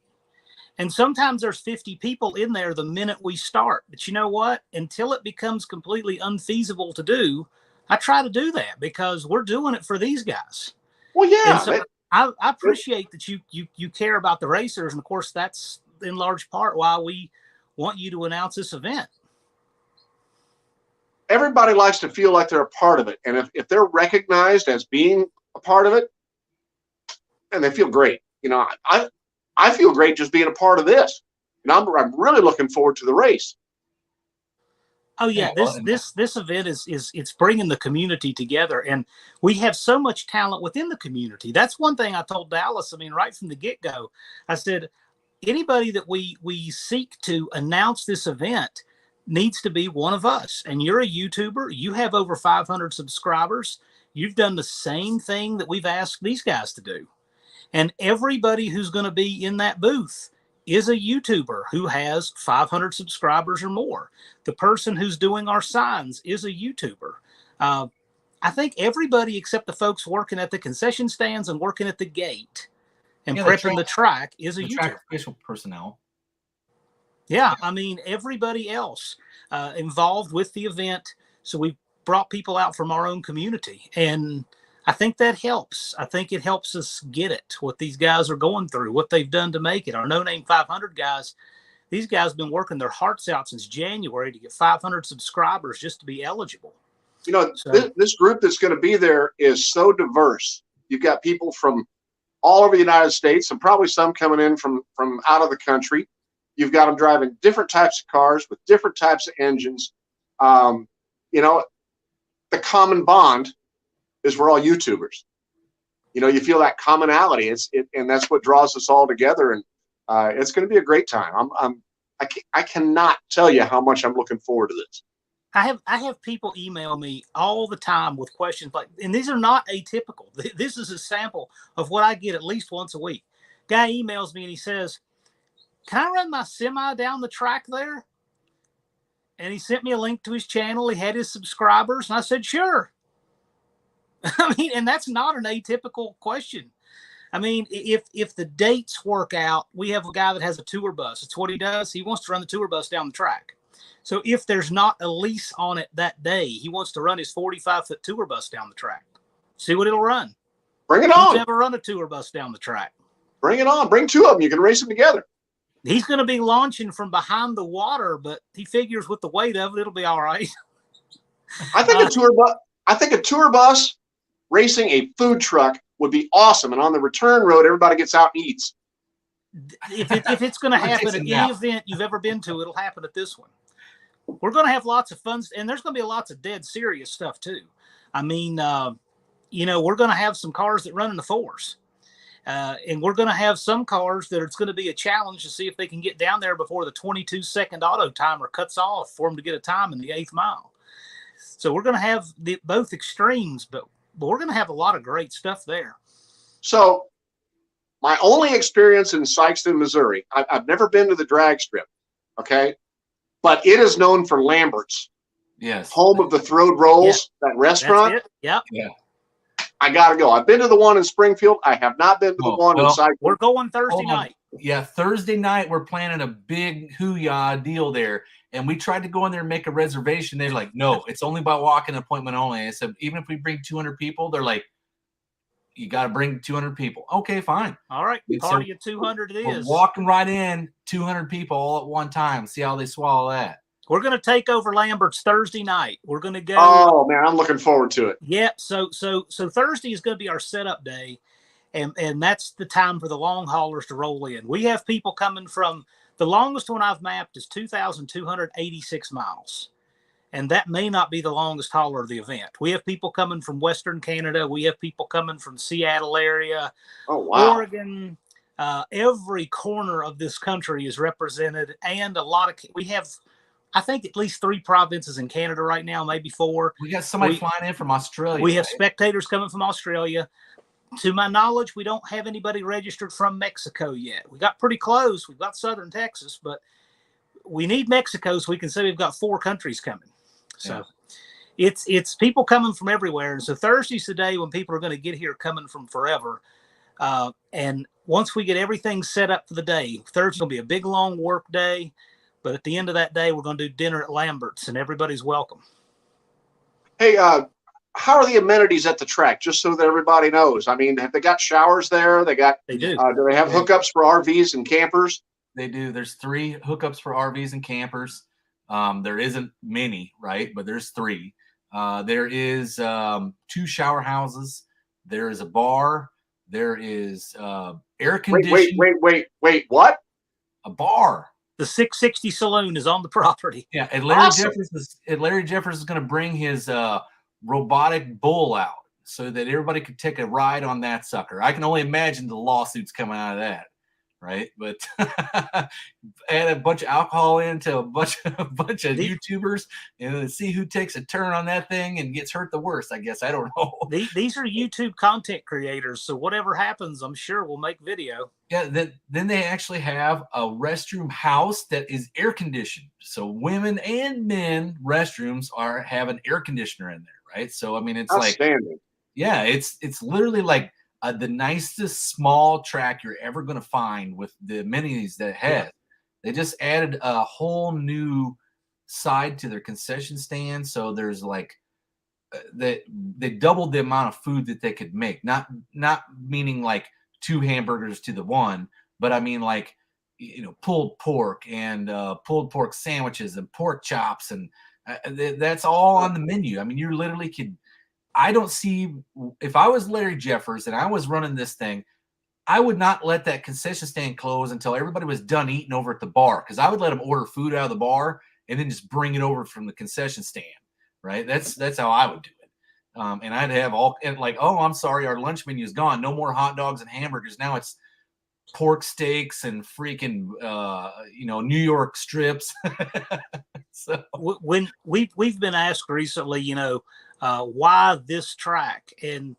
And sometimes there's 50 people in there the minute we start. But you know what? Until it becomes completely unfeasible to do, I try to do that, because we're doing it for these guys. Well, yeah. So I appreciate that you care about the racers. And of course, that's in large part why we want you to announce this event. Everybody likes to feel like they're a part of it. And if they're recognized as being a part of it, and they feel great. I feel great just being a part of this. And I'm really looking forward to the race. Oh yeah, this event it's bringing the community together, and we have so much talent within the community. That's one thing I told Dallas. Right from the get-go, I said, anybody that we seek to announce this event needs to be one of us. And you're a YouTuber. You have over 500 subscribers. You've done the same thing that we've asked these guys to do. And everybody who's going to be in that booth is a YouTuber who has 500 subscribers or more. The person who's doing our signs is a YouTuber. I think everybody except the folks working at the concession stands and working at the gate and prepping the track is a YouTuber. Track official personnel. Yeah, I mean, everybody else involved with the event. So we brought people out from our own community. And I think that helps. I think it helps us get it, what these guys are going through, what they've done to make it. Our No Name 500 guys, these guys have been working their hearts out since January to get 500 subscribers just to be eligible. You know, this group that's going to be there is so diverse. You've got people from all over the United States and probably some coming in from out of the country. You've got them driving different types of cars with different types of engines. You know, the common bond is we're all YouTubers. You know, you feel that commonality. And that's what draws us all together. And it's going to be a great time. I cannot tell you how much I'm looking forward to this. I have people email me all the time with questions like, and these are not atypical. This is a sample of what I get at least once a week. Guy emails me and he says, "Can I run my semi down the track there?" And he sent me a link to his channel. He had his subscribers, and I said, "Sure." I mean, and that's not an atypical question. I mean, if the dates work out, we have a guy that has a tour bus. It's what he does. He wants to run the tour bus down the track. So if there's not a lease on it that day, he wants to run his 45-foot tour bus down the track. See what it'll run. Bring it on. He's never run a tour bus down the track. Bring it on. Bring two of them. You can race them together. He's going to be launching from behind the water, but he figures with the weight of it, it'll be all right. I think a tour bus racing a food truck would be awesome. And on the return road, everybody gets out and eats. If it's going to happen at any event you've ever been to, it'll happen at this one. We're going to have lots of fun, and there's going to be lots of dead serious stuff too. I mean, you know, we're going to have some cars that run in the fours, and we're going to have some cars that it's going to be a challenge to see if they can get down there before the 22-second auto timer cuts off for them to get a time in the 8th mile. So we're going to have both extremes, but we're going to have a lot of great stuff there. So my only experience in Sikeston, Missouri, I've never been to the drag strip, okay? But it is known for Lambert's. Yes. Home of the Throwed Rolls, that restaurant. Yep. Yeah. I got to go. I've been to the one in Springfield. I have not been to the one in Sikeston. We're going Thursday night. Yeah, Thursday night, we're planning a big hoo-yah deal there. And we tried to go in there and make a reservation. They're like, no, it's only by walk-in appointment only. And I said, even if we bring 200 people, they're like, you got to bring 200 people. Okay, fine. All right. Party of 200 it is. We're walking right in, 200 people all at one time. See how they swallow that. We're going to take over Lambert's Thursday night. We're going to go. Oh, man, I'm looking forward to it. Yeah. So Thursday is going to be our setup day. And that's the time for the long haulers to roll in. We have people coming from, the longest one I've mapped is 2,286 miles. And that may not be the longest hauler of the event. We have people coming from Western Canada. We have people coming from Seattle area, Oregon. Every corner of this country is represented. And we have, I think, at least 3 provinces in Canada right now, maybe 4. We got somebody flying in from Australia. We have spectators coming from Australia. To my knowledge, we don't have anybody registered from Mexico yet. We got pretty close. We've got Southern Texas, but we need Mexico so we can say we've got 4 countries coming. So it's people coming from everywhere. And so Thursday's the day when people are going to get here coming from forever. And once we get everything set up for the day, Thursday's going to be a big, long work day. But at the end of that day, we're going to do dinner at Lambert's, and everybody's welcome. Hey, how are the amenities at the track? Just so that everybody knows. I mean, have they got showers there? They do. Do they have hookups for RVs and campers? They do. There's 3 hookups for RVs and campers. There isn't many, right? But there's 3. There is 2 shower houses. There is a bar. There is air conditioning. Wait. What? A bar. The 660 Saloon is on the property. Yeah, and Larry Jeffers is going to bring his robotic bull out so that everybody could take a ride on that sucker. I can only imagine the lawsuits coming out of that. right? But add a bunch of alcohol into a bunch of YouTubers and see who takes a turn on that thing and gets hurt the worst. I guess I don't know. These are YouTube content creators, so whatever happens, I'm sure we'll make video. Yeah, then they actually have a restroom house that is air conditioned. So women and men restrooms have an air conditioner in there, right? So I mean, it's like, yeah, it's literally like the nicest small track you're ever going to find with the amenities that it has. Yeah. They just added a whole new side to their concession stand. So there's like they doubled the amount of food that they could make. Not meaning like 2 hamburgers to the one, but I mean like, you know, pulled pork and pulled pork sandwiches and pork chops, and that's all on the menu. I mean, you literally could. I don't see, if I was Larry Jeffers and I was running this thing, I would not let that concession stand close until everybody was done eating over at the bar, because I would let them order food out of the bar and then just bring it over from the concession stand, right? That's how I would do it. And I'd have like, oh, I'm sorry, our lunch menu is gone. No more hot dogs and hamburgers. Now it's pork steaks and freaking, New York strips. So when we've been asked recently, why this track? And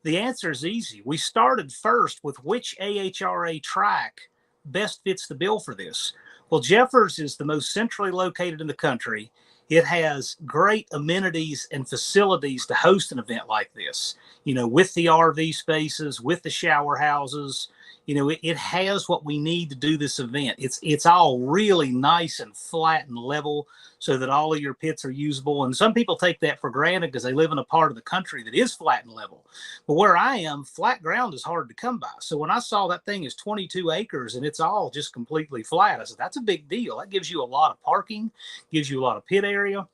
the answer is easy. We started first with which AHRA track best fits the bill for this. Well, Jeffers is the most centrally located in the country. It has great amenities and facilities to host an event like this, with the RV spaces, with the shower houses. It has what we need to do this event. It's all really nice and flat and level so that all of your pits are usable. And some people take that for granted because they live in a part of the country that is flat and level. But where I am, flat ground is hard to come by. So when I saw that thing is 22 acres and it's all just completely flat, I said, that's a big deal. That gives you a lot of parking, gives you a lot of pit area.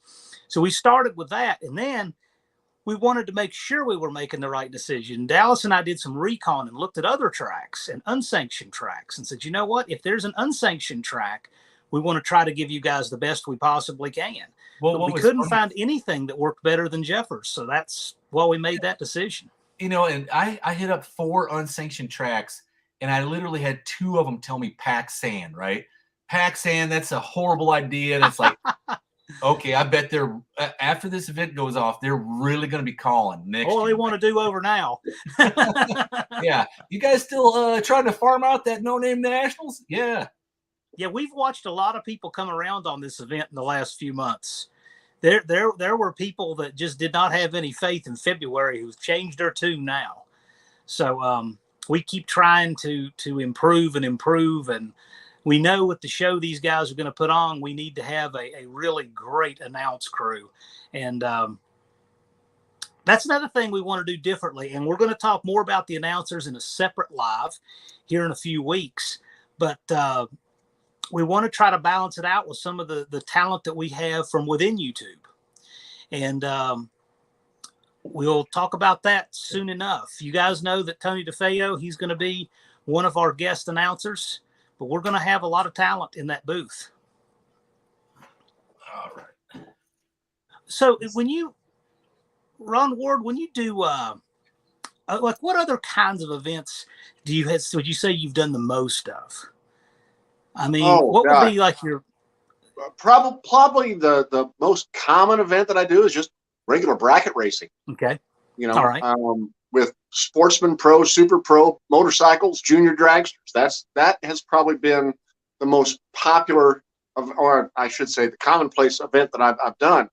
So we started with that. And then we wanted to make sure we were making the right decision. Dallas and I did some recon and looked at other tracks and unsanctioned tracks and said, you know what? If there's an unsanctioned track, we want to try to give you guys the best we possibly can. Well, but we couldn't find anything that worked better than Jeffers. So that's why we made that decision. And I hit up 4 unsanctioned tracks, and I literally had 2 of them tell me pack sand, right? Pack sand, that's a horrible idea. And it's like, okay, I bet they're after this event goes off, they're really going to be calling next. Oh, they want to do over now. Yeah, you guys still trying to farm out that no-name nationals? Yeah, we've watched a lot of people come around on this event in the last few months. There were people that just did not have any faith in February who've changed their tune now. So we keep trying to improve, and we know with the show these guys are going to put on, we need to have a really great announce crew. And that's another thing we want to do differently. And we're going to talk more about the announcers in a separate live here in a few weeks. But we want to try to balance it out with some of the talent that we have from within YouTube. And we'll talk about that soon enough. You guys know that Tony DeFeo, he's going to be one of our guest announcers. But we're going to have a lot of talent in that booth. All right. So Ron Ward, when you do, like what other kinds of events would you say you've done the most of? I mean, what would be like your... Probably the most common event that I do is just regular bracket racing. Okay. All right. With Sportsman Pro, Super Pro motorcycles, junior dragsters. That has probably been the most popular or I should say the commonplace event that I've done.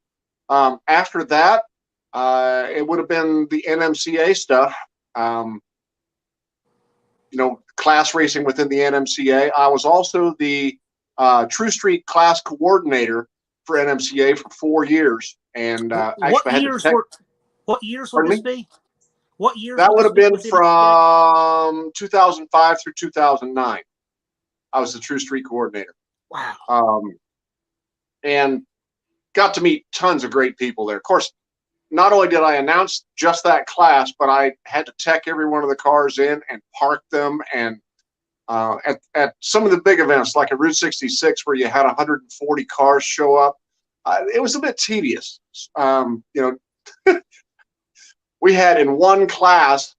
After that, it would have been the NMCA stuff. Class racing within the NMCA. I was also the True Street class coordinator for NMCA for 4 years, and what years would this be? What year? That would have been from 2005 through 2009. I was the True Street coordinator. Wow. And got to meet tons of great people there. Of course, not only did I announce just that class, but I had to tech every one of the cars in and park them. And at some of the big events, like at Route 66, where you had 140 cars show up, it was a bit tedious. We had in one class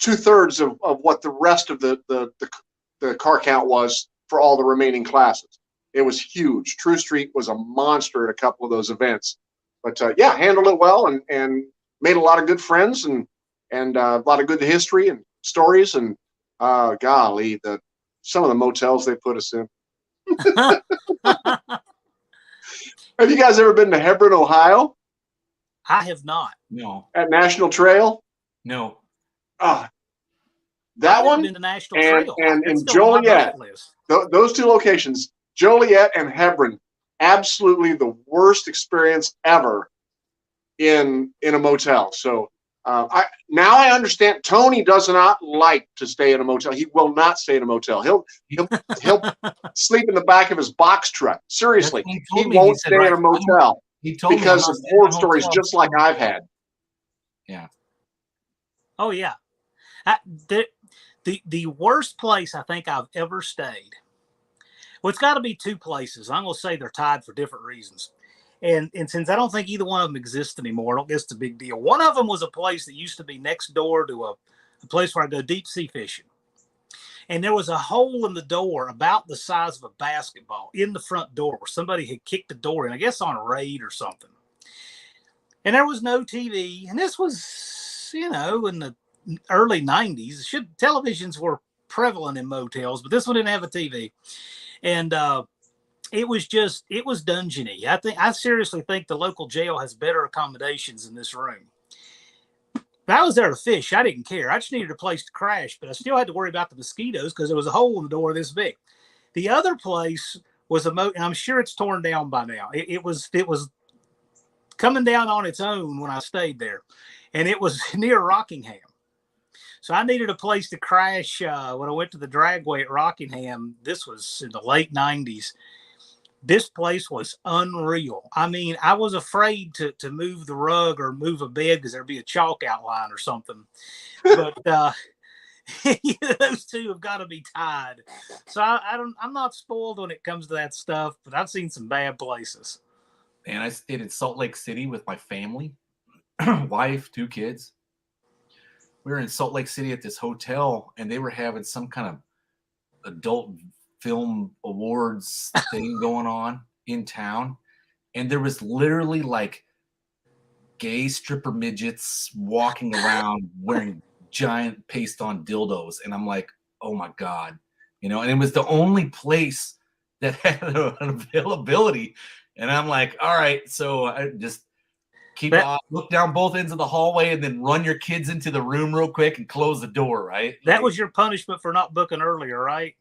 2/3 of what the rest of the car count was for all the remaining classes. It was huge. True Street was a monster at a couple of those events, but yeah, handled it well and made a lot of good friends and a lot of good history and stories and golly, some of the motels they put us in. Have you guys ever been to Hebron, Ohio? I have not. No. At National Trail? No. That I've one been to National and Trail. and That's in still on my Joliet, bucket list. those two locations, Joliet and Hebron, absolutely the worst experience ever in a motel. So I understand Tony does not like to stay in a motel. He will not stay in a motel. He'll sleep in the back of his box truck. Seriously, he won't stay in a motel because of horror stories just like I've had. Yeah. Oh yeah. The worst place I think I've ever stayed. Well, it's got to be two places. I'm going to say they're tied for different reasons. And since I don't think either one of them exists anymore, I don't guess it's a big deal. One of them was a place that used to be next door to a place where I go deep sea fishing. And there was a hole in the door about the size of a basketball in the front door where somebody had kicked the door in, I guess on a raid or something. And there was no TV. And this was, in the early 90s. Televisions were prevalent in motels, but this one didn't have a TV. And it was dungeony. I seriously think the local jail has better accommodations in this room. But I was there to fish. I didn't care. I just needed a place to crash, but I still had to worry about the mosquitoes because there was a hole in the door this big. The other place was and I'm sure it's torn down by now. It was coming down on its own when I stayed there, and it was near Rockingham. So I needed a place to crash when I went to the dragway at Rockingham. This was in the late 90s. This place was unreal. I mean, I was afraid to move the rug or move a bed because there'd be a chalk outline or something. But those two have got to be tied. So I'm not spoiled when it comes to that stuff, but I've seen some bad places. And I stayed in Salt Lake City with my family, wife, 2 kids. We were in Salt Lake City at this hotel, and they were having some kind of adult film awards thing going on in town. And there was literally like gay stripper midgets walking around wearing giant paste on dildos. And I'm like, oh my God, and it was the only place that had an availability. And I'm like, all right, so I just look down both ends of the hallway and then run your kids into the room real quick and close the door, right? That was your punishment for not booking earlier, right?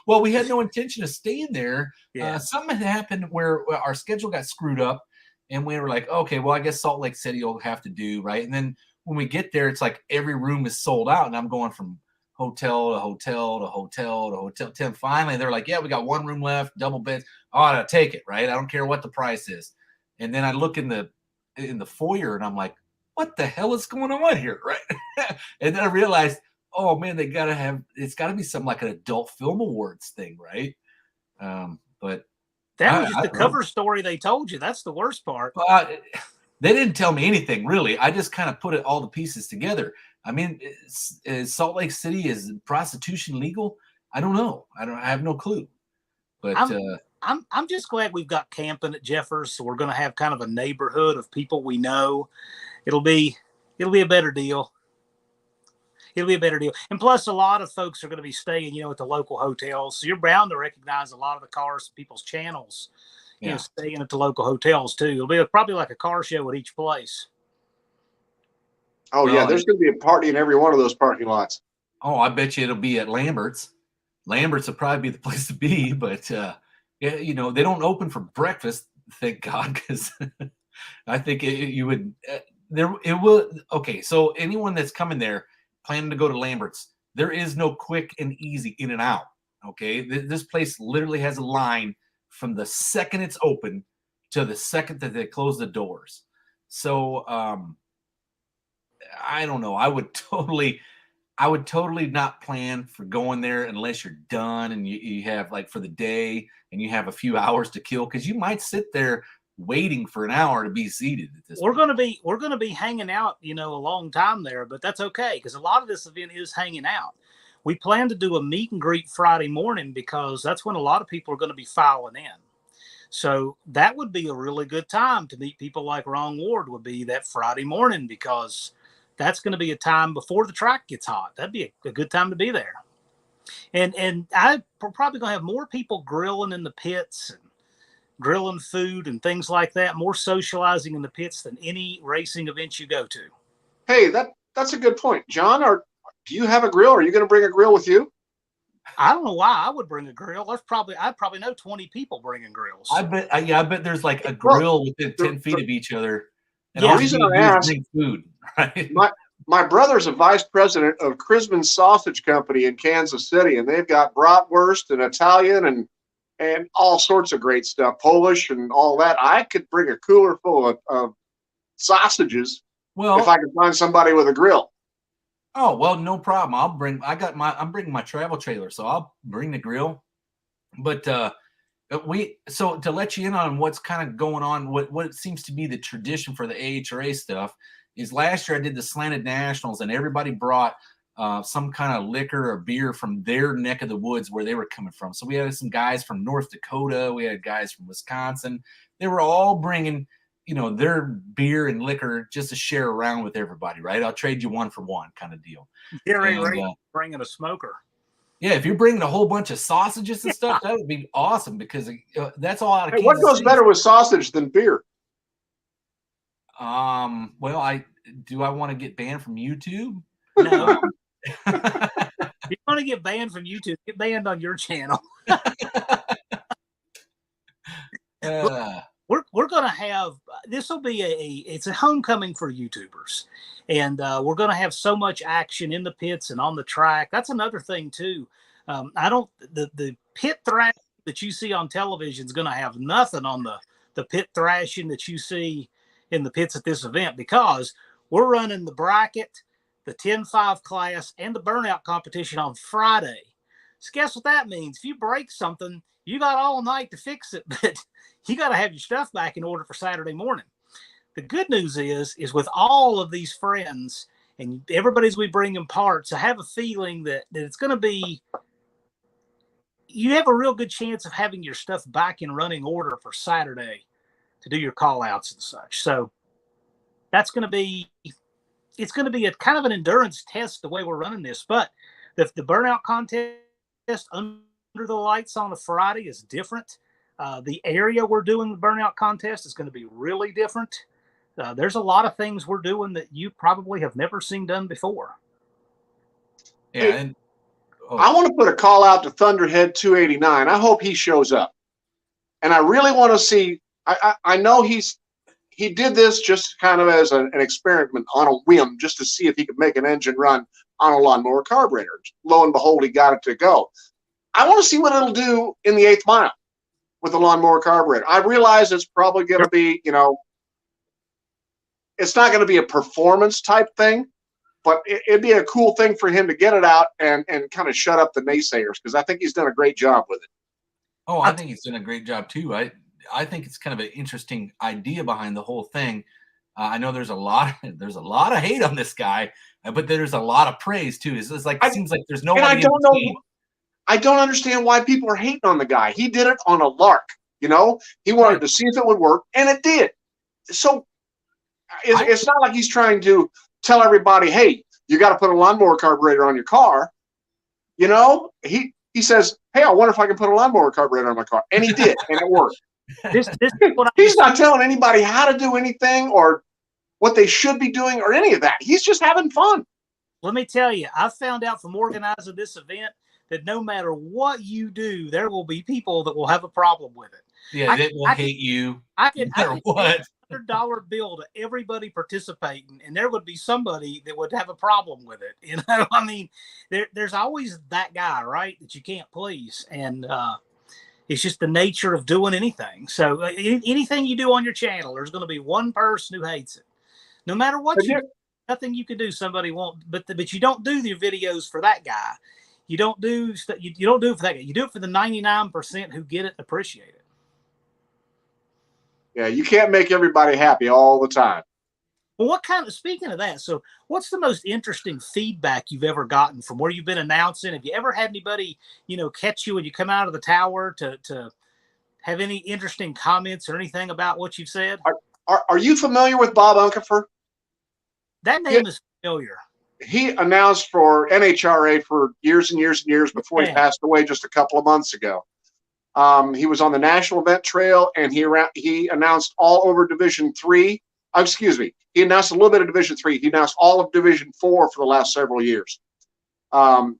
Well, we had no intention of staying there. Yeah. Something had happened where our schedule got screwed up, and we were like, okay, well, I guess Salt Lake City will have to do, right? And then when we get there, it's like every room is sold out, and I'm going from hotel to hotel to hotel to hotel. Till finally, they're like, yeah, we got one room left, double beds. Oh, I'll take it, right? I don't care what the price is. And then I look in the foyer, and I'm like, what the hell is going on here, right? And then I realized, oh man, it's got to be some like an adult film awards thing, right? But that was just the cover story they told you. That's the worst part. They didn't tell me anything really. I just kind of put all the pieces together. I mean, is Salt Lake City, is prostitution legal? I don't know. I have no clue. But I'm just glad we've got camping at Jeffers, so we're going to have kind of a neighborhood of people we know. It'll be a better deal. It'll be a better deal. And plus, a lot of folks are going to be staying, at the local hotels. So you're bound to recognize a lot of the cars, people's channels, staying at the local hotels too. It'll be probably like a car show at each place. Oh, yeah. There's going to be a party in every one of those parking lots. Oh, I bet you it'll be at Lambert's. Lambert's will probably be the place to be, but yeah, they don't open for breakfast, thank God, because I think it will. Okay, so anyone that's coming there planning to go to Lambert's, there is no quick and easy in and out. Okay, this place literally has a line from the second it's open to the second that they close the doors. So I don't know. I would totally not plan for going there unless you're done and you have like for the day and you have a few hours to kill, because you might sit there waiting for an hour to be seated at this we're point. going to be hanging out, a long time there, but that's okay because a lot of this event is hanging out. We plan to do a meet and greet Friday morning because that's when a lot of people are going to be filing in. So that would be a really good time to meet people like Ron Ward would be that Friday morning because that's going to be a time before the track gets hot. That'd be a good time to be there. And we're probably going to have more people grilling in the pits and grilling food and things like that, more socializing in the pits than any racing event you go to. Hey, that's a good point. John, do you have a grill? Are you going to bring a grill with you? I don't know why I would bring a grill. I'd probably know 20 people bringing grills. I bet there's like a grill within 10 feet of each other. And the all reason you do I is ask, bring food, right? my brother's a vice president of Chrisman Sausage Company in Kansas City, and they've got bratwurst and Italian and all sorts of great stuff, Polish and all that. I could bring a cooler full of sausages if I could find somebody with a grill. Oh, well, no problem. I'm bringing my travel trailer, so I'll bring the grill. But so to let you in on what's kind of going on, what seems to be the tradition for the AHRA stuff is last year I did the Slanted Nationals and everybody brought some kind of liquor or beer from their neck of the woods where they were coming from. So we had some guys from North Dakota. We had guys from Wisconsin. They were all bringing, their beer and liquor just to share around with everybody, right? I'll trade you one for one kind of deal. Bringing a smoker. Yeah, if you're bringing a whole bunch of sausages and stuff, that would be awesome because that's all out of Kansas what goes City. better with sausage than beer? Well, I want to get banned from YouTube? No. If you want to get banned from YouTube, get banned on your channel. We're going to have, this will be it's a homecoming for YouTubers. And we're going to have so much action in the pits and on the track. That's another thing too. The pit thrash that you see on television is going to have nothing on the pit thrashing that you see in the pits at this event because we're running the bracket, the 10-5 class, and the burnout competition on Friday. So guess what that means? If you break something, you got all night to fix it, but you got to have your stuff back in order for Saturday morning. The good news is with all of these friends and everybody's we bring in parts, I have a feeling that it's going to be, you have a real good chance of having your stuff back in running order for Saturday to do your call outs and such. So it's going to be a kind of an endurance test the way we're running this, but the burnout contest under the lights on a Friday is different. The area we're doing the burnout contest is going to be really different. There's a lot of things we're doing that you probably have never seen done before. Yeah, I want to put a call out to Thunderhead 289. I hope he shows up. And I really want to see, I know he did this just kind of as an experiment on a whim, just to see if he could make an engine run on a lawnmower carburetor. Lo and behold, he got it to go. I want to see what it'll do in the 8th mile with the lawnmower carburetor. I realize it's probably going to be, it's not going to be a performance type thing, but it'd be a cool thing for him to get it out and kind of shut up the naysayers, because I think he's done a great job with it. Oh, I think he's done a great job too. I think it's kind of an interesting idea behind the whole thing. I know there's a lot of hate on this guy, but there's a lot of praise too. It's like it seems like there's nobody. And I don't understand why people are hating on the guy. He did it on a lark. He wanted to see if it would work, and it did. So it's not like he's trying to tell everybody, "Hey, you got to put a lawnmower carburetor on your car." He says, "Hey, I wonder if I can put a lawnmower carburetor on my car," and he did, and it worked. He's not telling anybody how to do anything or what they should be doing or any of that. He's just having fun. Let me tell you, I found out from organizing this event that no matter what you do, there will be people that will have a problem with it. Yeah, they will hate you. I could what? $100 bill to everybody participating, and there would be somebody that would have a problem with it. I mean, there's always that guy, right, that you can't please, and it's just the nature of doing anything. So anything you do on your channel, there's going to be one person who hates it. No matter what you do, nothing you can do, somebody won't. But you don't do your videos for that guy. You don't do it for that guy. You do it for the 99% who get it and appreciate it. Yeah, you can't make everybody happy all the time. Well, speaking of that, so what's the most interesting feedback you've ever gotten from where you've been announcing? Have you ever had anybody, catch you when you come out of the tower to have any interesting comments or anything about what you've said? Are you familiar with Bob Unkefer? That name is familiar. He announced for NHRA for years and years and years before he passed away just a couple of months ago. He was on the National Event Trail, and he announced all over Division 3. Excuse me. He announced a little bit of Division 3. He announced all of Division 4 for the last several years. I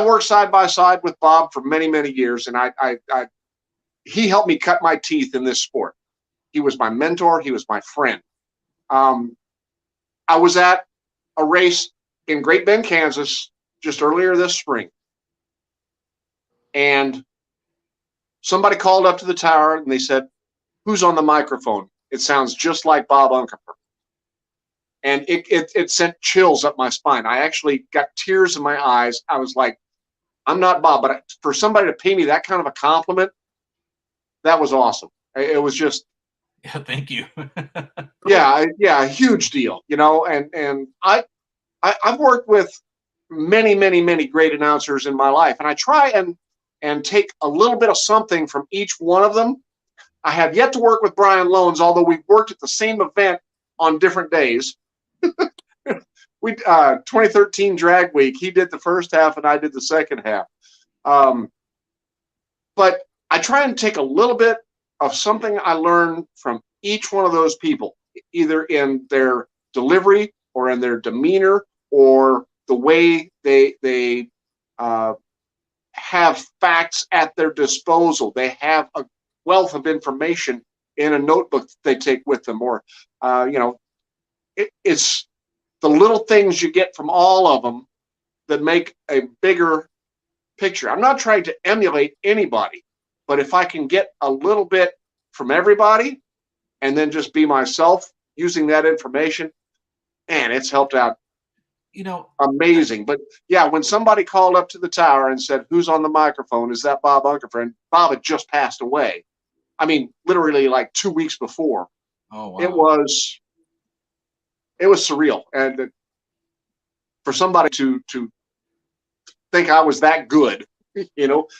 worked side by side with Bob for many, many years, and he helped me cut my teeth in this sport. He was my mentor. He was my friend. I was at a race in Great Bend, Kansas, just earlier this spring. And somebody called up to the tower and they said, "Who's on the microphone? It sounds just like Bob Unkefer." And it sent chills up my spine. I actually got tears in my eyes. I was like, I'm not Bob, but for somebody to pay me that kind of a compliment, that was awesome. It was just, yeah, thank you. yeah, a huge deal, and I've worked with many, many, many great announcers in my life, and I try and take a little bit of something from each one of them. I have yet to work with Brian Loans, although we've worked at the same event on different days. 2013 Drag Week, he did the first half and I did the second half. But I try and take a little bit of something I learned from each one of those people, either in their delivery or in their demeanor or the way they have facts at their disposal. They have a wealth of information in a notebook they take with them, or it's the little things you get from all of them that make a bigger picture. I'm not trying to emulate anybody, but if I can get a little bit from everybody and then just be myself using that information, man, it's helped out amazing. But yeah, when somebody called up to the tower and said, "Who's on the microphone? Is that Bob Unkefer?" And Bob had just passed away. I mean, literally like 2 weeks before. Oh, wow. It was surreal. And for somebody to think I was that good,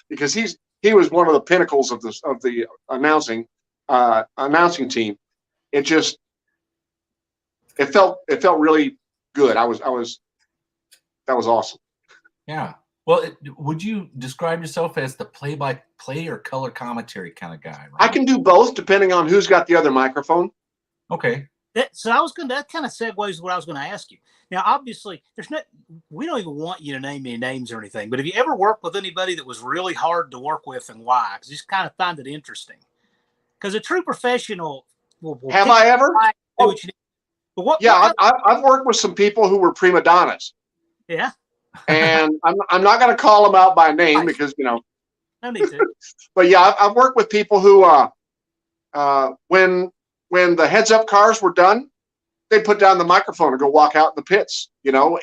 because he was one of the pinnacles of the announcing team. It felt really good. That was awesome. Yeah. Well, would you describe yourself as the play-by-play or color commentary kind of guy? Right? I can do both, depending on who's got the other microphone. Okay. That kind of segues what I was going to ask you. Now, obviously, we don't even want you to name any names or anything, but have you ever worked with anybody that was really hard to work with, and why? Because you just kind of find it interesting. Because a true professional will have I ever? Yeah, I've worked with some people who were prima donnas. Yeah. And I'm not going to call them out by name because no need to. But yeah, I've worked with people who when the heads up cars were done, they put down the microphone and go walk out in the pits,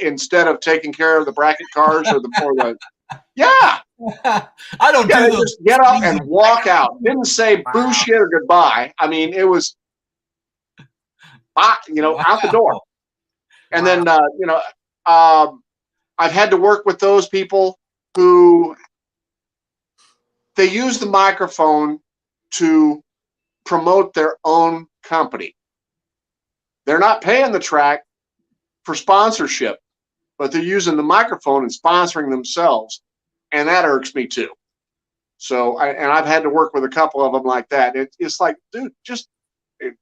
instead of taking care of the bracket cars or the yeah. I don't do those. Just get up and walk out. Didn't say boo, shit, or goodbye. I mean, it was out the door. And then I've had to work with those people who they use the microphone to promote their own company. They're not paying the track for sponsorship, but they're using the microphone and sponsoring themselves, and that irks me too. So, I've had to work with a couple of them like that. It's like, dude, just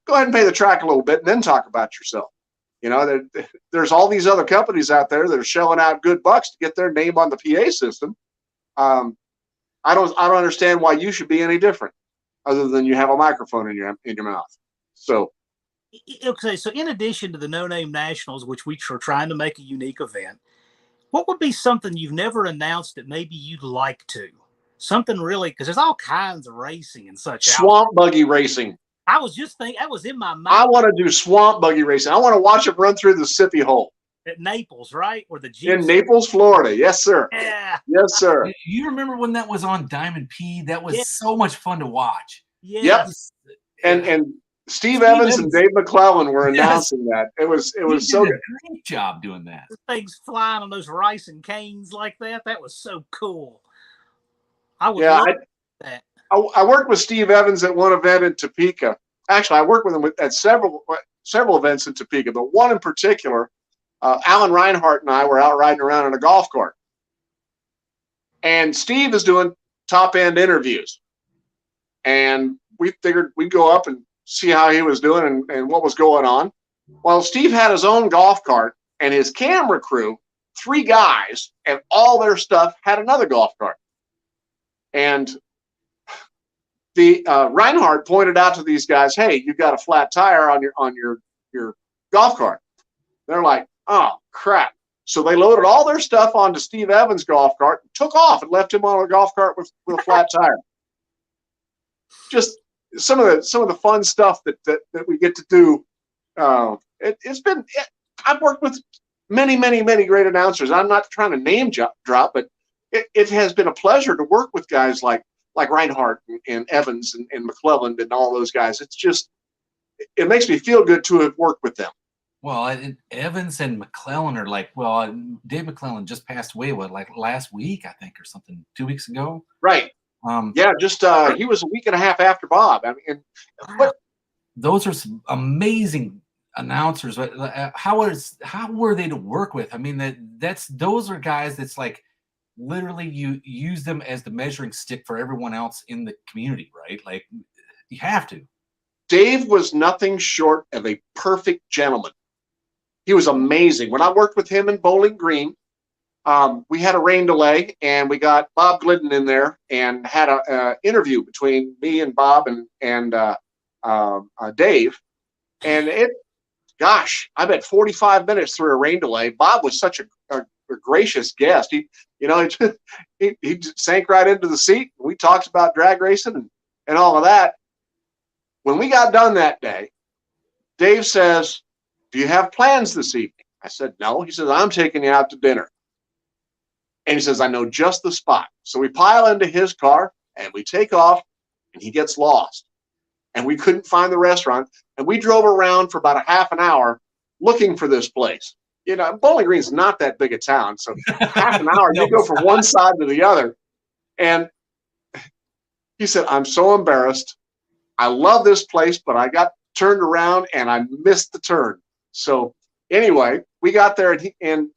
go ahead and pay the track a little bit and then talk about yourself. There's all these other companies out there that are shelling out good bucks to get their name on the PA system. I don't understand why you should be any different, other than you have a microphone in your mouth. So, okay. So, in addition to the No Name Nationals, which we are trying to make a unique event, what would be something you've never announced that maybe you'd like to? Something really, because there's all kinds of racing and such. Swamp buggy racing. I was just thinking, that was in my mind. I want to do swamp buggy racing. I want to watch it run through the sippy hole. At Naples, right? Or the Jeeps. In Naples, Florida. Yes, sir. Yeah. Yes, sir. You remember when that was on Diamond P? That was so much fun to watch. Yep. Yes. And Steve Steve Evans and Evans. Dave McClellan were Yes. announcing that. It was He so did good. a great job doing that. The things flying on those rice and canes like that. That was so cool. I would Yeah, love that. I worked with Steve Evans at one event in Topeka. Actually, I worked with him at several events in Topeka, but one in particular, Alan Reinhardt and I were out riding around in a golf cart. And Steve is doing top-end interviews. And we figured we'd go up and see how he was doing and what was going on. Well, Steve had his own golf cart, and his camera crew, 3 guys, and all their stuff had another golf cart. And the Reinhardt pointed out to these guys, "Hey, you got a flat tire on your golf cart." They're like, "Oh crap!" So they loaded all their stuff onto Steve Evans' golf cart, and took off, and left him on a golf cart with a flat tire. Just some of the fun stuff that we get to do. I've worked with many great announcers. I'm not trying to name drop, but it has been a pleasure to work with guys like Reinhardt and Evans and McClellan and all those guys. It's just, it makes me feel good to have worked with them. Well, Evans and McClellan are like, well, Dave McClellan just passed away, like last week, I think, or something, 2 weeks ago. Right. Yeah, just he was a week and a half after Bob. I mean, but those are some amazing announcers. How were they to work with? I mean, those are guys that's like literally you use them as the measuring stick for everyone else in the community, right? Like you have to. Dave was nothing short of a perfect gentleman. He was amazing. When I worked with him in Bowling Green, we had a rain delay, and we got Bob Glidden in there and had an interview between me and Bob and Dave. And I bet 45 minutes through a rain delay. Bob was such a gracious guest. He sank right into the seat. We talked about drag racing and all of that. When we got done that day, Dave says, "Do you have plans this evening?" I said, "No." He says, "I'm taking you out to dinner." And he says, "I know just the spot." So we pile into his car and we take off, and he gets lost. And we couldn't find the restaurant. And we drove around for about a half an hour looking for this place. Bowling Green's not that big a town. So half an hour, No, you go from one side to the other. And he said, "I'm so embarrassed. I love this place, but I got turned around and I missed the turn." So anyway, we got there, and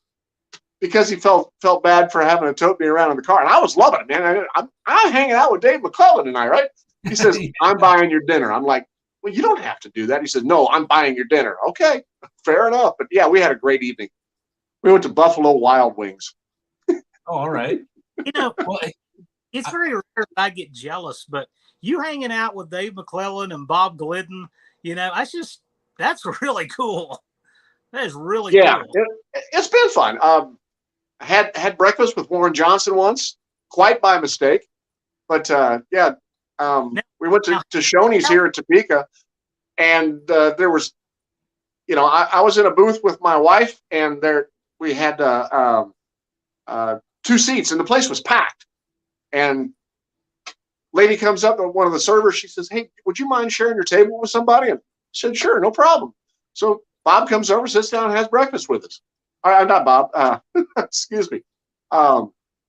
because he felt bad for having to tote me around in the car, and I was loving it, man. I'm hanging out with Dave McClellan tonight, right? He says, "I'm buying your dinner." I'm like, "Well, you don't have to do that." He says, "No, I'm buying your dinner." Okay, fair enough. But yeah, we had a great evening. We went to Buffalo Wild Wings. Oh, all right. Well, it's very rare that I get jealous, but you hanging out with Dave McClellan and Bob Glidden, that's really cool. That is really cool. It's been fun. I had breakfast with Warren Johnson once, quite by mistake. But we went to Shoney's here in Topeka, and there was, I was in a booth with my wife, and there we had 2 seats, and the place was packed. And lady comes up to one of the servers. She says, "Hey, would you mind sharing your table with somebody?" And I said, "Sure, no problem." So Bob comes over, sits down, and has breakfast with us. Not Bob. Excuse me.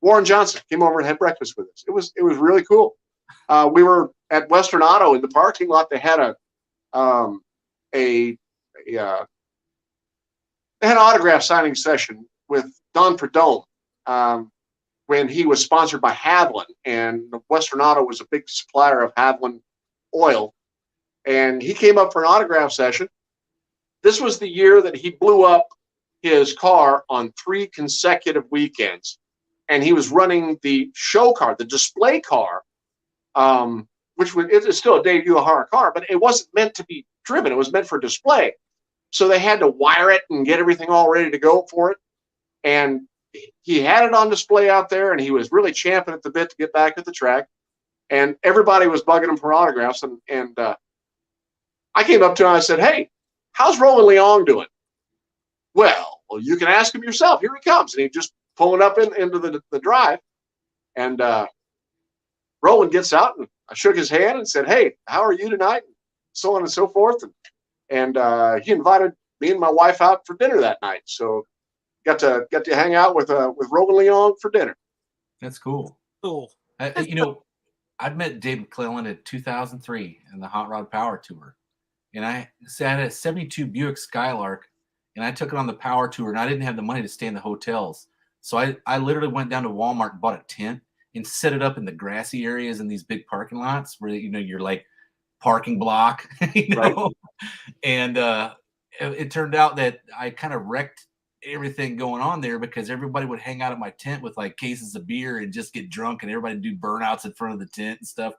Warren Johnson came over and had breakfast with us. It was really cool. We were at Western Auto in the parking lot. They had they had an autograph signing session with Don Perdome when he was sponsored by Haviland, and Western Auto was a big supplier of Haviland oil. And he came up for an autograph session. This was the year that he blew up his car on 3 consecutive weekends. And he was running the show car, the display car, which it's still a debut horror car, but it wasn't meant to be driven. It was meant for display. So they had to wire it and get everything all ready to go for it. And he had it on display out there, and he was really champing at the bit to get back at the track. And everybody was bugging him for autographs. And I came up to him and I said, "Hey, how's Roland Leong doing?" Well, you can ask him yourself. Here he comes. And he just pulling up into the drive. And Roland gets out, and I shook his hand and said, "Hey, how are you tonight?" And so on and so forth. And he invited me and my wife out for dinner that night. So got to hang out with Roland Leong for dinner. That's cool. Cool. You know, I met Dave McClellan in 2003 in the Hot Rod Power Tour. And I had a 72 Buick Skylark, and I took it on the power tour, and I didn't have the money to stay in the hotels. So I literally went down to Walmart and bought a tent and set it up in the grassy areas in these big parking lots where, you know, you're like parking block, you know? Right. And it turned out that I kind of wrecked everything going on there because everybody would hang out at my tent with like cases of beer and just get drunk, and everybody do burnouts in front of the tent and stuff.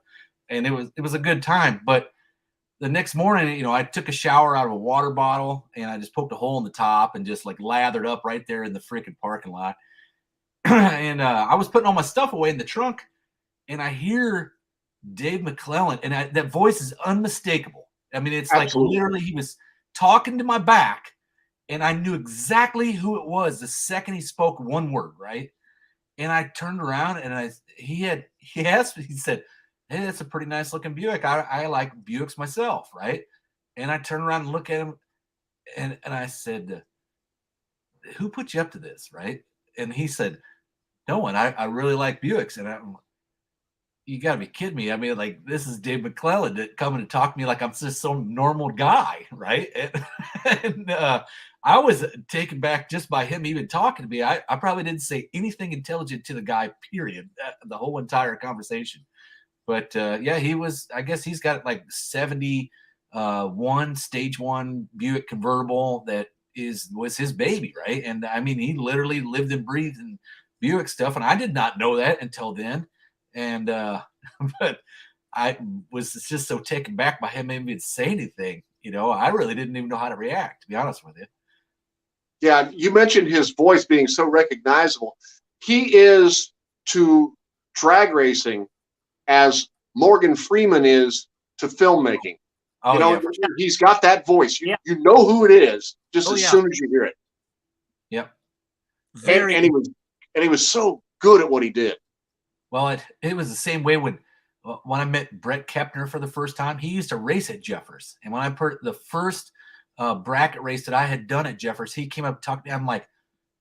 And it was a good time. But the next morning, you know, I took a shower out of a water bottle, and I just poked a hole in the top and just like lathered up right there in the freaking parking lot. And I was putting all my stuff away in the trunk, and I hear Dave McClellan, and that voice is unmistakable. I mean, it's Absolutely. Like literally he was talking to my back, and I knew exactly who it was the second he spoke one word, right? And I turned around, and he asked me, he said, "Hey, that's a pretty nice looking Buick. I like Buicks myself," right? And I turned around and looked at him, and I said, "Who put you up to this?" Right? And he said, "No one. I really like Buicks." And you got to be kidding me. I mean, like, this is Dave McClellan coming to talk to me like I'm just some normal guy, right? And I was taken back just by him even talking to me. I probably didn't say anything intelligent to the guy, period, the whole entire conversation. But yeah, I guess he's got like 71 stage 1 Buick convertible that was his baby, right? And I mean, he literally lived and breathed in Buick stuff, and I did not know that until then. And but I was just so taken back by him even saying anything. You know, I really didn't even know how to react, to be honest with you. Yeah, you mentioned his voice being so recognizable. He is to drag racing as Morgan Freeman is to filmmaking. Oh, you know, yeah. He's got that voice. You know who it is just as soon as you hear it. Yep. And he was so good at what he did. Well, it was the same way when I met Brett Kepner for the first time. He used to race at Jeffers, and when I put the first bracket race that I had done at Jeffers, he came up and talked to me. I'm like,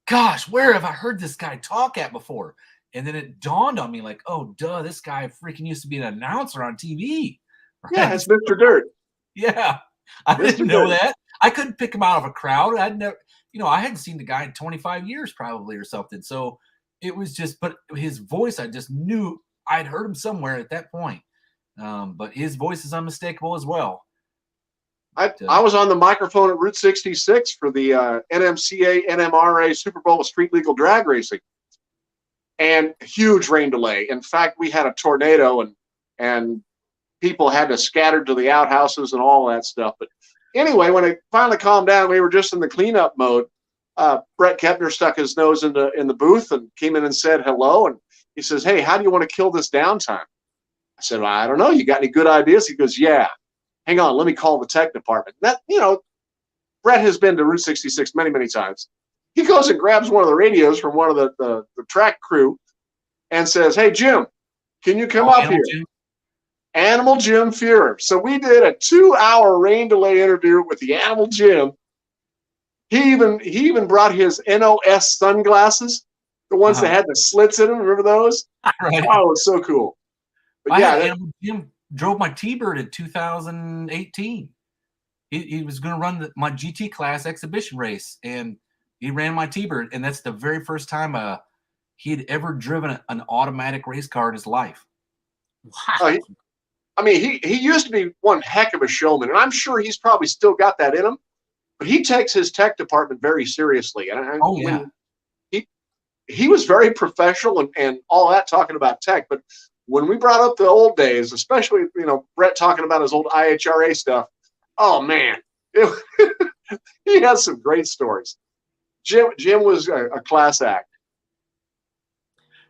"Gosh, where have I heard this guy talk at before?" And then it dawned on me, like, "Oh, duh, this guy freaking used to be an announcer on TV." Right? Yeah, it's Mr. Dirt. Yeah, I didn't know that. I couldn't pick him out of a crowd. I'd never, you know, I hadn't seen the guy in 25 years probably or something. So it was just, but his voice, I just knew I'd heard him somewhere at that point. But his voice is unmistakable as well. I was on the microphone at Route 66 for the NMCA NMRA Super Bowl Street Legal Drag Racing, and huge rain delay. In fact, we had a tornado, and people had to scatter to the outhouses and all that stuff. But anyway, when it finally calmed down, we were just in the cleanup mode. Brett Kepner stuck his nose in the booth and came in and said hello. And he says, "Hey, how do you want to kill this downtime?" I said, "Well, I don't know. You got any good ideas?" He goes, "Yeah. Hang on, let me call the tech department." That, you know, Brett has been to Route 66 many, many times. He goes and grabs one of the radios from one of the track crew and says, "Hey, Jim, can you come up here?" Jim. Animal Jim Fuhrer. So we did a 2-hour rain delay interview with the Animal Jim. He even brought his NOS sunglasses, the ones that had the slits in them. Remember those? Right. Oh, it was so cool. But Animal Jim drove my T-Bird in 2018. He was going to run my GT class exhibition race, and he ran my T-Bird, and that's the very first time he had ever driven an automatic race car in his life. Wow. I mean, he used to be one heck of a showman, and I'm sure he's probably still got that in him. But he takes his tech department very seriously. And he was very professional and all that, talking about tech. But when we brought up the old days, especially, you know, Brett talking about his old IHRA stuff, oh man, he has some great stories. Jim was a class act.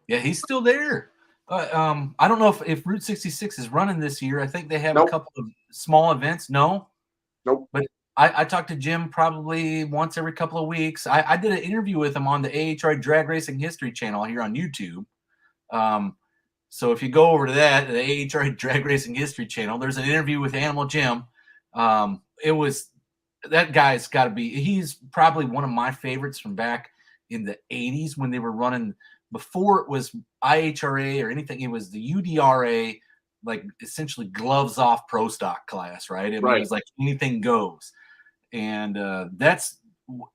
Yeah, he's still there. I don't know if Route 66 is running this year. I think they have a couple of small events. Nope. But I talk to Jim probably once every couple of weeks. I did an interview with him on the AHRA Drag Racing History channel here on YouTube. So if you go over to that, the AHRA Drag Racing History channel, there's an interview with Animal Jim. It was, that guy's got to be, he's probably one of my favorites from back in the 80s when they were running, before it was IHRA or anything, it was the UDRA, like essentially gloves off pro stock class, right? I mean, it was like anything goes. And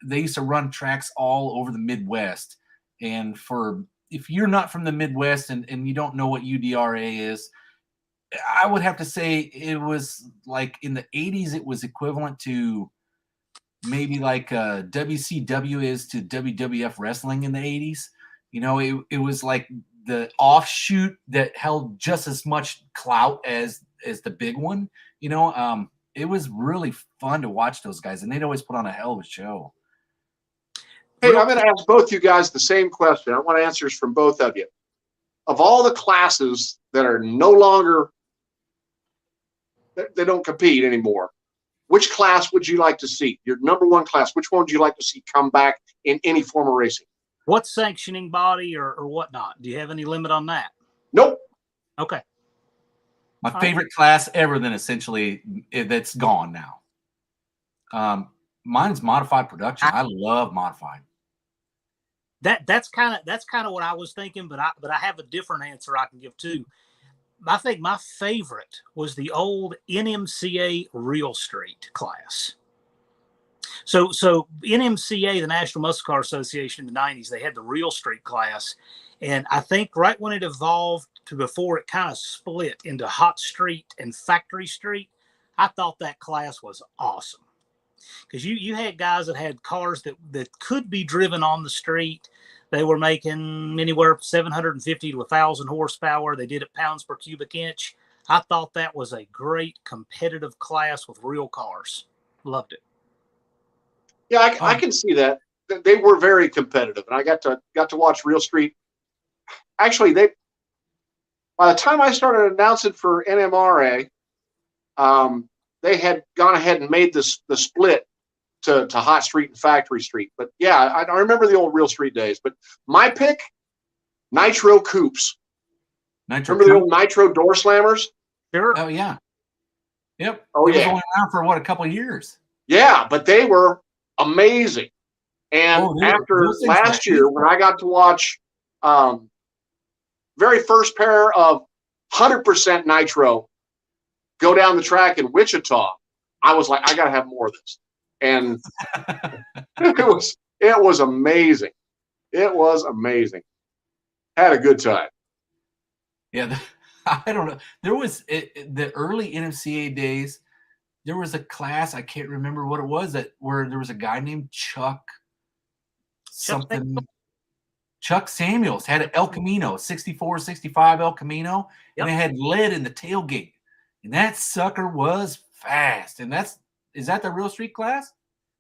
they used to run tracks all over the Midwest. And if you're not from the Midwest and you don't know what UDRA is, I would have to say it was like in the 80s, it was equivalent to maybe like WCW is to WWF wrestling in the 80s. You know, it was like the offshoot that held just as much clout as the big one. You know, it was really fun to watch those guys, and they'd always put on a hell of a show. Hey, I'm going to ask both you guys the same question. I want answers from both of you. Of all the classes that are no longer, they don't compete anymore, which class would you like to see? Your number one class, which one would you like to see come back in any form of racing? What sanctioning body or whatnot? Do you have any limit on that? Nope. Okay. My favorite class ever, then essentially that's gone now. Mine's modified production. I love modified. That's kind of what I was thinking, but I have a different answer I can give too. I think my favorite was the old NMCA Real Street class. So NMCA, the National Muscle Car Association in the 90s, they had the Real Street class. And I think right when it evolved to before it kind of split into Hot Street and Factory Street, I thought that class was awesome. Because you had guys that had cars that could be driven on the street. They were making anywhere from 750 to 1,000 horsepower. They did it pounds per cubic inch. I thought that was a great competitive class with real cars. Loved it. Yeah, I can see that. They were very competitive, and I got to watch Real Street. Actually, by the time I started announcing for NMRA, they had gone ahead and made the split to Hot Street and Factory Street. But yeah, I remember the old Real Street days. But my pick, Nitro Coupes. Remember the old Nitro door slammers? Sure. Oh yeah. Yep. Oh they yeah. were going around for what, a couple of years. Yeah, but they were amazing. And after last year, when I got to watch very first pair of 100% Nitro go down the track in Wichita, I was like, I got to have more of this. And it was amazing. It was amazing. Had a good time. Yeah, I don't know. There was the early NMCA days. There was a class, I can't remember what it was, where there was a guy named Chuck Samuels had an El Camino, 64, 65 El Camino, and it had lead in the tailgate. And that sucker was fast. And is that the Real Street class?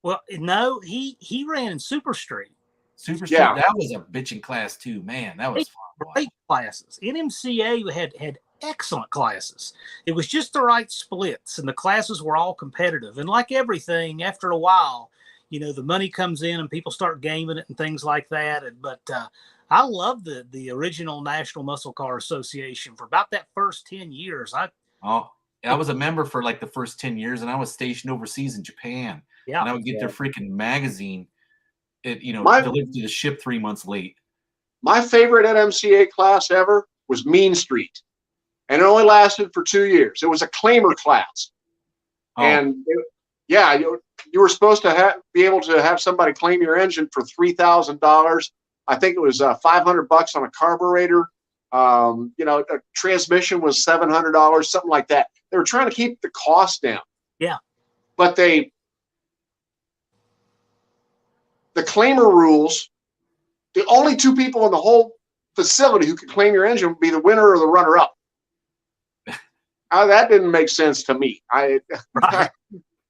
Well, no, he ran in Super Street. Super Street, yeah. That was a bitching class too, man. That was fun. Great classes. NMCA had excellent classes. It was just the right splits, and the classes were all competitive. And like everything, after a while, you know, the money comes in and people start gaming it and things like that. But I love the original National Muscle Car Association for about that first 10 years. I was a member for like the first 10 years, and I was stationed overseas in Japan. Yeah, and I would get their freaking magazine, delivered to the ship 3 months late. My favorite NMCA class ever was Mean Street, and it only lasted for 2 years. It was a claimer class, and you were supposed to be able to have somebody claim your engine for $3,000. I think it was $500 on a carburetor. A transmission was $700, something like that. They were trying to keep the cost down. Yeah. But the claimer rules, the only two people in the whole facility who could claim your engine would be the winner or the runner-up. That didn't make sense to me.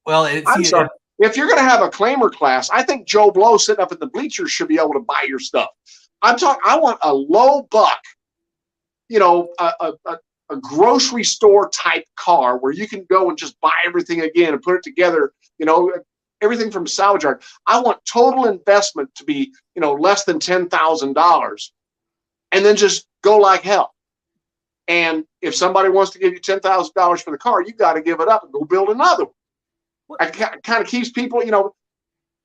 Well, I'm sorry. If you're going to have a claimer class, I think Joe Blow sitting up at the bleachers should be able to buy your stuff. I want a low buck, a grocery store type car where you can go and just buy everything again and put it together, everything from salvage yard. I want total investment to be, less than $10,000 and then just go like hell. And if somebody wants to give you $10,000 for the car, you got to give it up and go build another one. It kind of keeps people,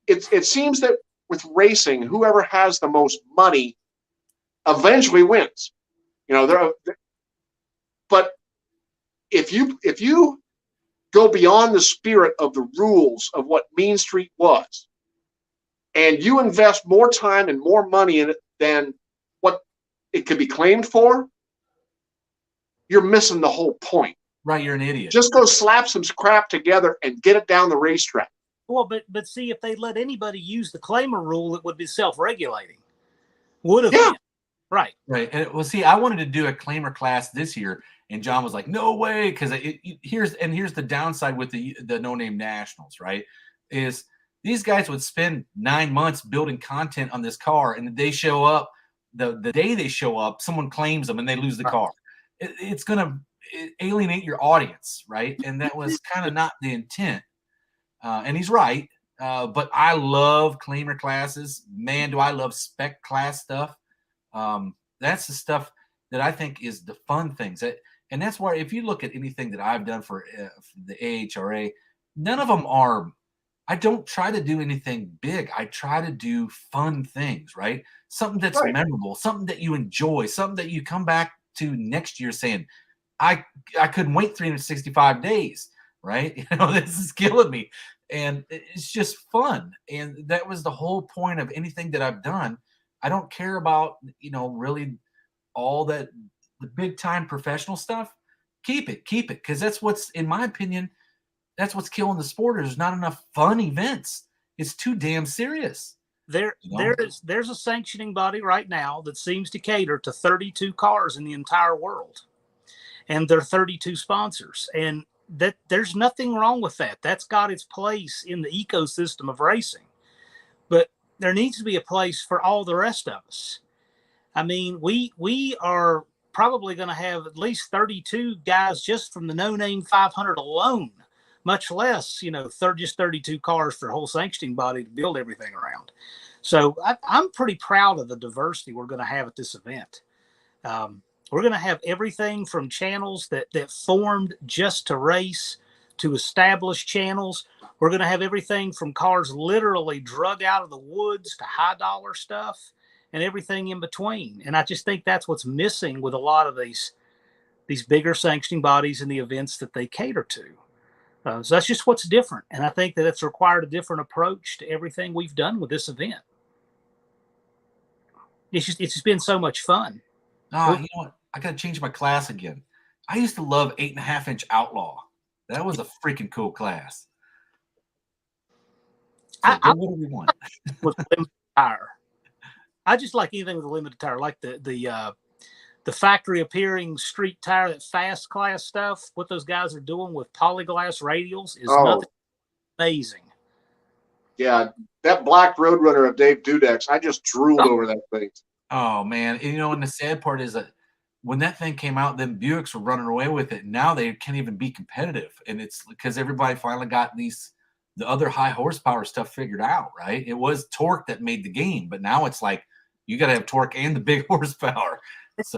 it seems that with racing, whoever has the most money eventually wins. But if you go beyond the spirit of the rules of what Mean Street was, and you invest more time and more money in it than what it could be claimed for, you're missing the whole point. Right, you're an idiot. Just go slap some crap together and get it down the racetrack. Well, but see, if they let anybody use the claimer rule, it would be self-regulating. Would have Yeah. been. Right. Right. And well, see, I wanted to do a claimer class this year, and John was like, "No way," because here's the downside with the No Name Nationals, right? Is these guys would spend 9 months building content on this car, and they show up the day they show up, someone claims them and they lose the car. It's gonna alienate your audience, right? And that was kind of not the intent. And he's right. But I love claimer classes. Man, do I love spec class stuff. That's the stuff that I think is the fun things. And that's why if you look at anything that I've done for the AHRA, none of them are, I don't try to do anything big. I try to do fun things, right? Something that's memorable, something that you enjoy, something that you come back to next year saying, I couldn't wait 365 days, right? This is killing me. And it's just fun. And that was the whole point of anything that I've done. I don't care about, really all that, the big time professional stuff. Keep it. Because that's what's, in my opinion, that's what's killing the sport. There's not enough fun events. It's too damn serious. There's a sanctioning body right now that seems to cater to 32 cars in the entire world. And there are 32 sponsors. And that there's nothing wrong with that. That's got its place in the ecosystem of racing. But there needs to be a place for all the rest of us. I mean, we are probably going to have at least 32 guys just from the No Name 500 alone, much less, just 32 cars for a whole sanctioning body to build everything around. So I'm pretty proud of the diversity we're going to have at this event. We're going to have everything from channels that formed just to race to established channels. We're going to have everything from cars literally drug out of the woods to high dollar stuff and everything in between. And I just think that's what's missing with a lot of these bigger sanctioning bodies and the events that they cater to. So that's just what's different. And I think that it's required a different approach to everything we've done with this event. It's just been so much fun. Oh, you know what? I got to change my class again. I used to love 8.5-inch Outlaw. That was a freaking cool class. So what do we want? With limited tire. I just like anything with a limited tire, like the factory appearing street tire, that fast class stuff. What those guys are doing with polyglass radials is nothing amazing. Yeah, that black Roadrunner of Dave Dudek's, I just drooled over that thing. Oh man, and the sad part is that when that thing came out, then Buicks were running away with it. Now they can't even be competitive, and it's because everybody finally got the other high horsepower stuff figured out. Right? It was torque that made the game, but now it's like you got to have torque and the big horsepower. So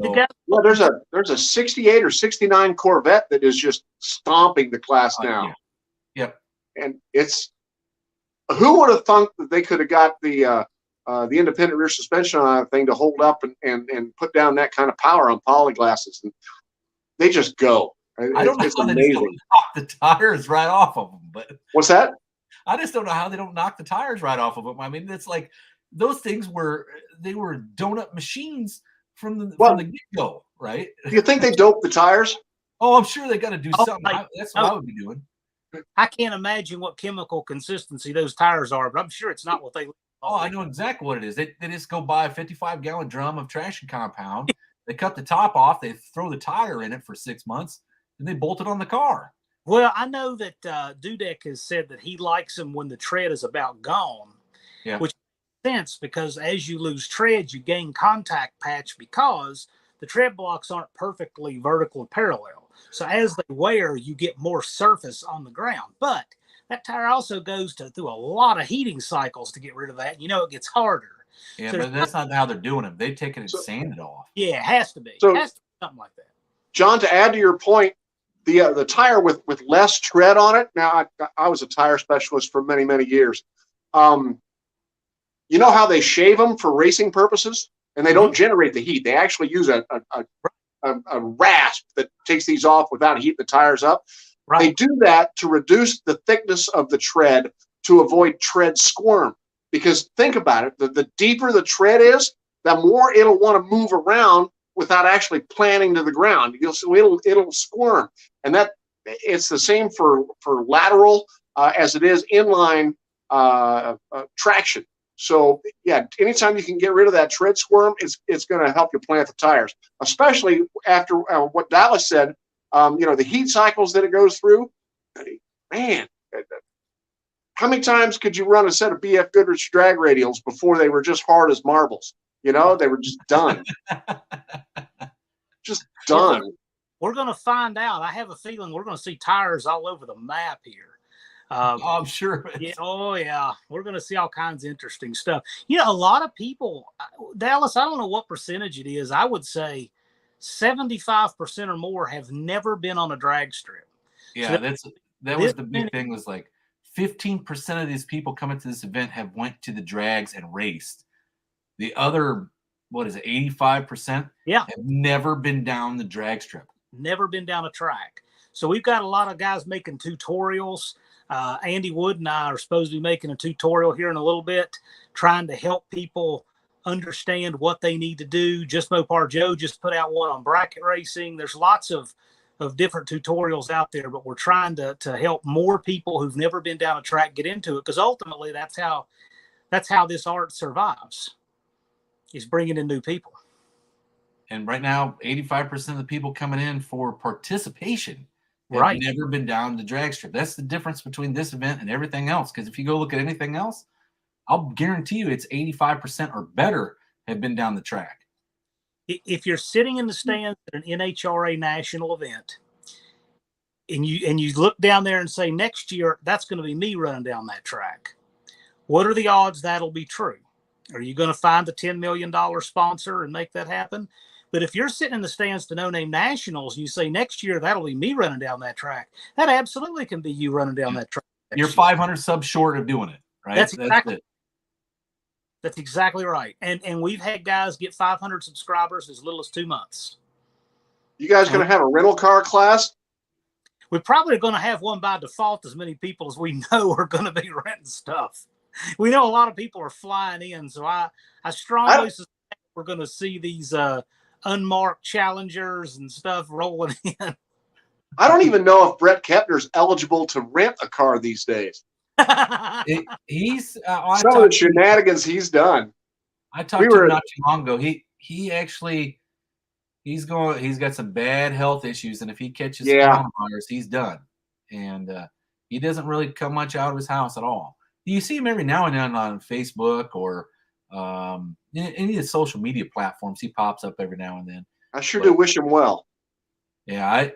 there's a 68 or 69 Corvette that is just stomping the class now. Yeah. Yep. And it's, who would have thought that they could have got the independent rear suspension on that thing to hold up and put down that kind of power on polyglasses, and they just go. I don't know how they just don't knock the tires right off of them. But what's that? I just don't know how they don't knock the tires right off of them. I mean, it's like those things were donut machines from the get-go, right? Do you think they dope the tires? Oh, I'm sure they got to do something. That's what I would be doing. I can't imagine what chemical consistency those tires are, but I'm sure it's not what they. Oh, I know exactly what it is. They just go buy a 55-gallon drum of traction compound. They cut the top off. They throw the tire in it for 6 months, and they bolt it on the car. Well, I know that Dudek has said that he likes them when the tread is about gone, which makes sense because as you lose tread, you gain contact patch because the tread blocks aren't perfectly vertical and parallel. So as they wear, you get more surface on the ground. But that tire also goes through a lot of heating cycles to get rid of that. It gets harder. Yeah, so but that's not how they're doing it. They take it and sand it off. Yeah, it has to be. It has to be something like that. John, to add to your point, the tire with less tread on it. Now, I was a tire specialist for many, many years. You know how they shave them for racing purposes, and they don't generate the heat. They actually use a rasp that takes these off without heating the tires up. Right. They do that to reduce the thickness of the tread to avoid tread squirm. Because think about it, the deeper the tread is, the more it'll want to move around without actually planting to the ground. It'll squirm, and that it's the same for lateral as it is inline traction. So yeah, anytime you can get rid of that tread squirm, it's going to help you plant the tires, especially after what Dallas said. The heat cycles that it goes through, man. How many times could you run a set of BF Goodrich drag radials before they were just hard as marbles? They were just done. Just done. We're going to find out. I have a feeling we're going to see tires all over the map here. I'm sure. Yeah, oh, yeah. We're going to see all kinds of interesting stuff. A lot of people, Dallas, I don't know what percentage it is. I would say 75% or more have never been on a drag strip. Yeah, that was the big thing, was like 15% of these people coming to this event have went to the drags and raced. The other, 85%? Yeah. Have never been down the drag strip. Never been down a track. So we've got a lot of guys making tutorials. Andy Wood and I are supposed to be making a tutorial here in a little bit, trying to help people understand what they need to do. Just Mopar Joe just put out one on bracket racing. There's lots of different tutorials out there, but we're trying to help more people who've never been down a track get into it, because ultimately that's how this art survives, is bringing in new people. And right now, 85% of the people coming in for participation have Right. never been down the drag strip. That's the difference between this event and everything else. Because if you go look at anything else, I'll guarantee you it's 85% or better have been down the track. If you're sitting in the stands at an NHRA national event and you look down there and say, next year, that's going to be me running down that track, what are the odds that'll be true? Are you going to find the $10 million sponsor and make that happen? But if you're sitting in the stands to No Name Nationals and you say, next year, that'll be me running down that track, that absolutely can be you running down that track. You're 500 subs short of doing it, right? That's exactly right. And we've had guys get 500 subscribers as little as 2 months. You guys going to have a rental car class? We're probably going to have one by default, as many people as we know are going to be renting stuff. We know a lot of people are flying in, so I strongly suspect we're going to see these unmarked Challengers and stuff rolling in. I don't even know if Brett Kepner's eligible to rent a car these days. He's some of the shenanigans he's done. I talked to him not too long ago. He's got some bad health issues, and if he catches coronavirus, he's done. And he doesn't really come much out of his house at all. You see him every now and then on Facebook or any of the social media platforms. He pops up every now and then. I sure do wish him well. Yeah,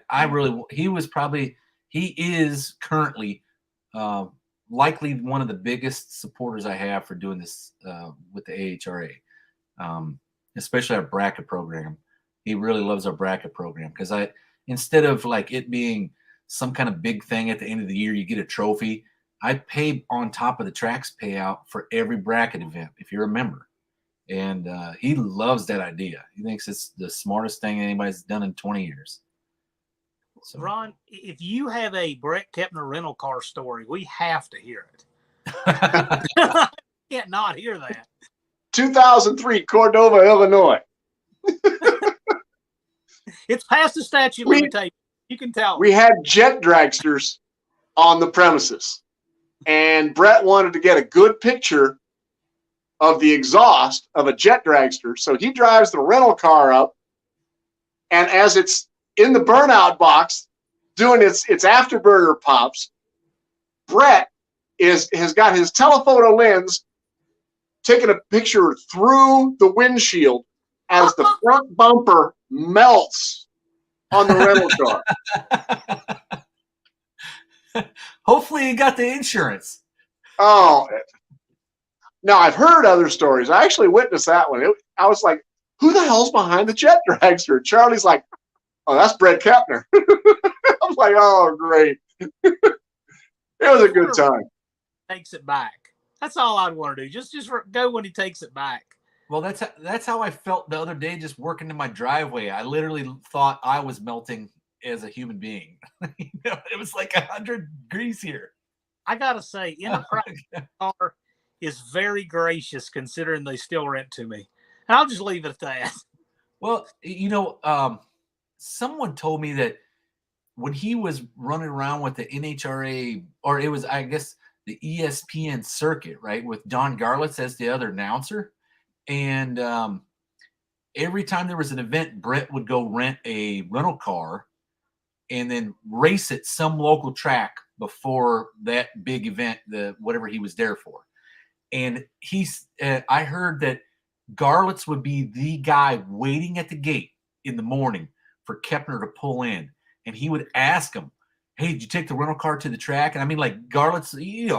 he is currently likely one of the biggest supporters I have for doing this with the AHRA, especially our bracket program. He really loves our bracket program, because instead of like it being some kind of big thing at the end of the year, you get a trophy. I pay on top of the tracks payout for every bracket event, if you're a member. And he loves that idea. He thinks it's the smartest thing anybody's done in 20 years. So. Ron, if you have a Brett Kepner rental car story, we have to hear it. Can't not hear that. 2003, Cordova, Illinois. It's past the statute of limitations. You can tell. We had jet dragsters on the premises, and Brett wanted to get a good picture of the exhaust of a jet dragster. So he drives the rental car up, and as it's in the burnout box doing its afterburner pops, Brett has got his telephoto lens taking a picture through the windshield as the front bumper melts on the rental car. Hopefully you got the insurance. Oh, now I've heard other stories. I actually witnessed that one. I was like, who the hell's behind the jet dragster? Charlie's like, oh, that's Brett Kepner. I was like, oh, great. It was a good time. Takes it back. That's all I'd want to do. Just go when he takes it back. Well, that's how I felt the other day, just working in my driveway. I literally thought I was melting as a human being. It was like 100 degrees here. I gotta say, in a private car is very gracious considering they still rent to me. And I'll just leave it at that. Well, someone told me that when he was running around with the NHRA, or it was, I guess, the ESPN circuit, right, with Don Garlitz as the other announcer. And every time there was an event, Brett would go rent a rental car and then race at some local track before that big event, whatever he was there for. And I heard that Garlitz would be the guy waiting at the gate in the morning for Kepner to pull in. And he would ask him, hey, did you take the rental car to the track? And I mean, like, Garlitz, he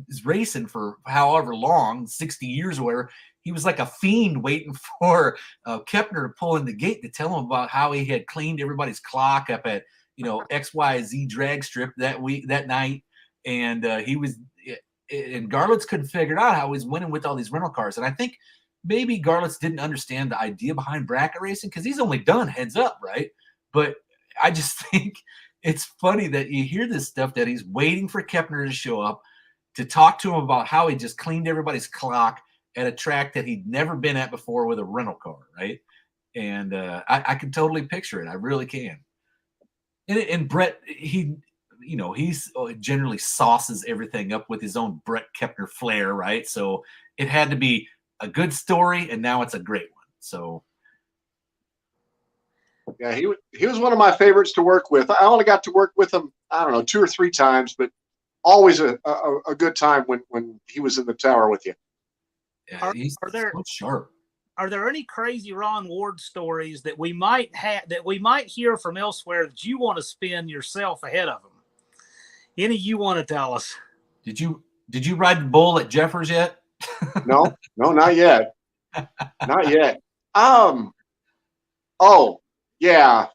was racing for however long, 60 years or whatever. He was like a fiend waiting for Kepner to pull in the gate to tell him about how he had cleaned everybody's clock up at, XYZ drag strip that night. And and Garlitz couldn't figure out how he was winning with all these rental cars. And I think maybe Garlitz didn't understand the idea behind bracket racing because he's only done heads up, right? But I just think it's funny that you hear this stuff that he's waiting for Kepner to show up to talk to him about how he just cleaned everybody's clock at a track that he'd never been at before with a rental car, right? And I can totally picture it. I really can. And Brett, he's generally sauces everything up with his own Brett Kepner flair, right? So it had to be a good story, and now it's a great one. So yeah, he was one of my favorites to work with. I only got to work with him, I don't know, 2 or 3 times, but always a good time when he was in the tower with you. Yeah, he's so sharp. Are there any crazy Ron Ward stories that we might hear from elsewhere that you want to spin yourself ahead of them? Any you want to tell us? Did you ride the bull at Jeffers yet? No, not yet. Not yet. Oh, yeah.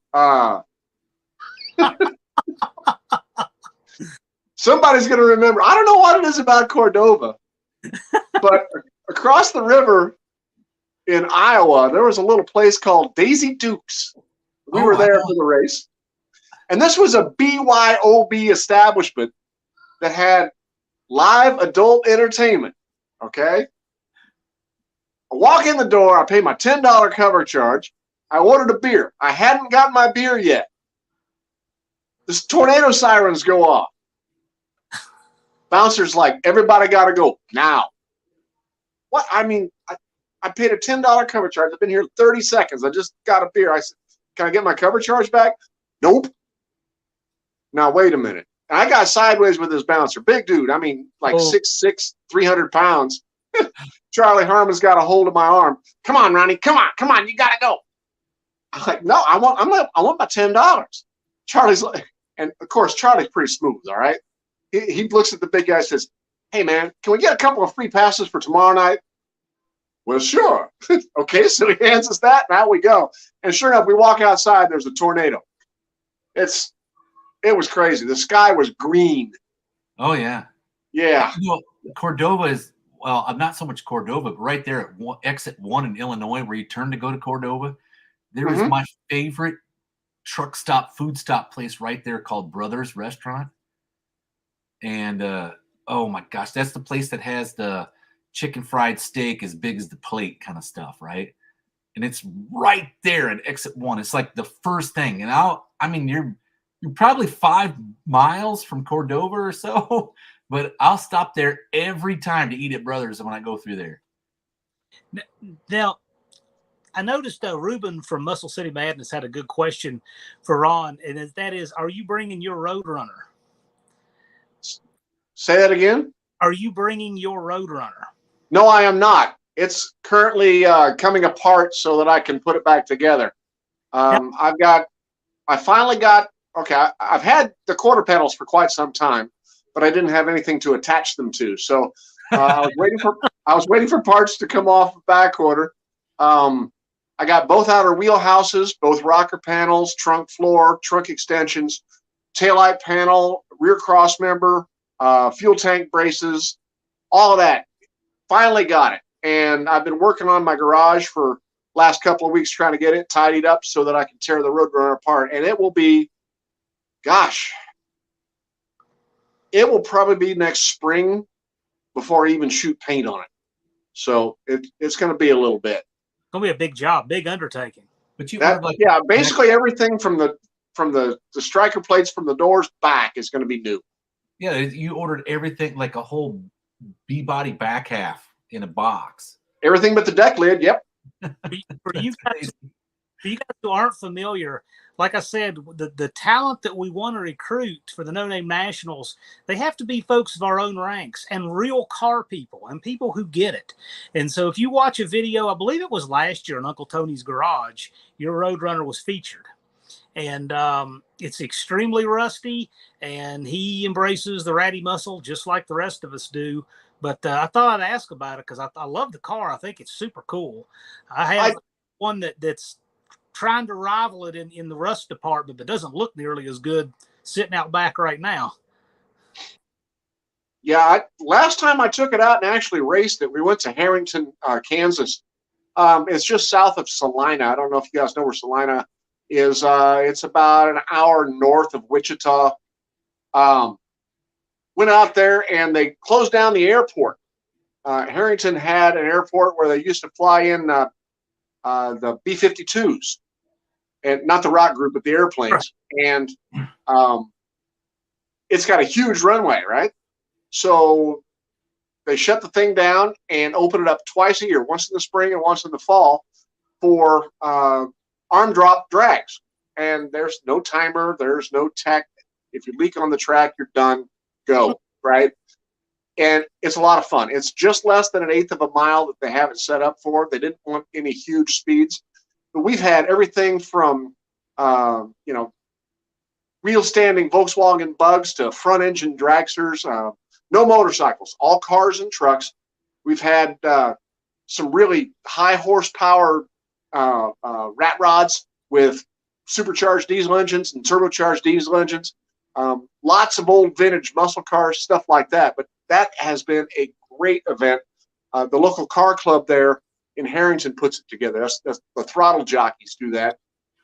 Somebody's going to remember. I don't know what it is about Cordova, but across the river in Iowa, there was a little place called Daisy Dukes. We were there for the race. And this was a BYOB establishment that had live adult entertainment. Okay? I walk in the door. I pay my $10 cover charge. I ordered a beer. I hadn't gotten my beer yet. This tornado sirens go off. Bouncer's like, everybody got to go now. What? I mean, I paid a $10 cover charge. I've been here 30 seconds. I just got a beer. I said, can I get my cover charge back? Nope. Now, wait a minute. And I got sideways with this bouncer. Big dude. I mean, like 6'6", 300 pounds. Charlie Harmon's got a hold of my arm. Come on, Ronnie. Come on. You got to go. I'm like, no, I want my $10. Charlie's like, and of course, Charlie's pretty smooth, all right? He looks at the big guy and says, hey, man, can we get a couple of free passes for tomorrow night? Well, sure. Okay, so he hands us that, and out we go. And sure enough, we walk outside, there's a tornado. It was crazy. The sky was green. Oh, yeah. Yeah. Cordova is, well, I'm not so much Cordova, but right there at exit 1 in Illinois where you turn to go to Cordova, there is my favorite truck stop, food stop place right there called Brothers Restaurant. And, oh, my gosh, that's the place that has the chicken fried steak as big as the plate kind of stuff, right? And it's right there at exit 1. It's like the first thing. And you're probably 5 miles from Cordova or so, but I'll stop there every time to eat at Brothers when I go through there. Now, I noticed Ruben from Muscle City Madness had a good question for Ron, and that is, are you bringing your Roadrunner? Say that again? Are you bringing your Roadrunner? No, I am not. It's currently coming apart so that I can put it back together. I've had the quarter panels for quite some time, but I didn't have anything to attach them to. So I was waiting for parts to come off of back order. I got both outer wheel houses, both rocker panels, trunk floor, trunk extensions, taillight panel, rear cross member, fuel tank braces, all of that. Finally got it. And I've been working on my garage for last couple of weeks trying to get it tidied up so that I can tear the Roadrunner apart. And it will be, gosh, it will probably be next spring before I even shoot paint on it. So it's going to be a little bit. It's gonna be a big job, big undertaking. But you That, ordered like yeah, basically everything from the striker plates from the doors back is going to be new. yeah, you ordered everything like a whole B body back half in a box. Everything but the deck lid. Yep. For you guys who aren't familiar, like I said, the talent that we want to recruit for the No Name Nationals, they have to be folks of our own ranks and real car people and people who get it. And so if you watch a video, I believe it was last year in Uncle Tony's garage, your Roadrunner was featured. And it's extremely rusty, and he embraces the Ratty muscle just like the rest of us do. But I thought I'd ask about it because I love the car. I think it's super cool. I have one that's trying to rival it in the rust department, but doesn't look nearly as good sitting out back right now. Yeah, last time I took it out and actually raced it, we went to Harrington, Kansas. It's just south of Salina. I don't know if you guys know where Salina is. It's about an hour north of Wichita. Went out there and they closed down the airport. Harrington had an airport where they used to fly in the B-52s, and not the rock group, but the airplanes. And it's got a huge runway, right? So they shut the thing down and open it up twice a year, once in the spring and once in the fall, for arm drop drags. And there's no timer, there's no tech. If you leak on the track, you're done. Go, right? And it's a lot of fun. It's just less than 1/8 of a mile that they have it set up for. They didn't want any huge speeds. But we've had everything from, wheel standing Volkswagen Bugs to front engine dragsters, no motorcycles, all cars and trucks. We've had some really high horsepower rat rods with supercharged diesel engines and turbocharged diesel engines. Lots of old vintage muscle cars, stuff like that. But that has been a great event. The local car club there in Harrington puts it together. That's the throttle jockeys do that.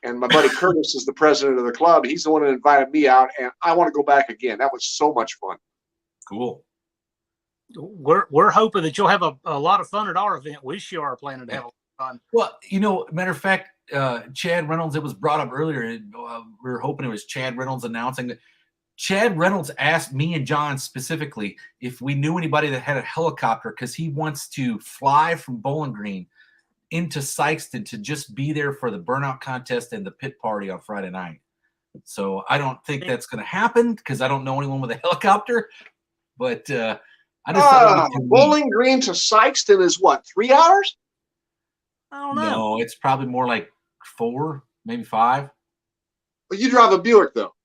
And my buddy Curtis is the president of the club. He's the one that invited me out, and I want to go back again. That was so much fun. Cool. We're hoping that you'll have a lot of fun at our event. We sure are planning to have a lot of fun. Well, matter of fact, Chad Reynolds, it was brought up earlier. We were hoping it was Chad Reynolds announcing that. Chad Reynolds asked me and John specifically if we knew anybody that had a helicopter, because he wants to fly from Bowling Green into Sikeston to just be there for the burnout contest and the pit party on Friday night. So I don't think that's going to happen because I don't know anyone with a helicopter. But I just thought Bowling Green to Sikeston is what, 3 hours? I don't know. No, it's probably more like 4, maybe 5. Well, you drive a Buick though.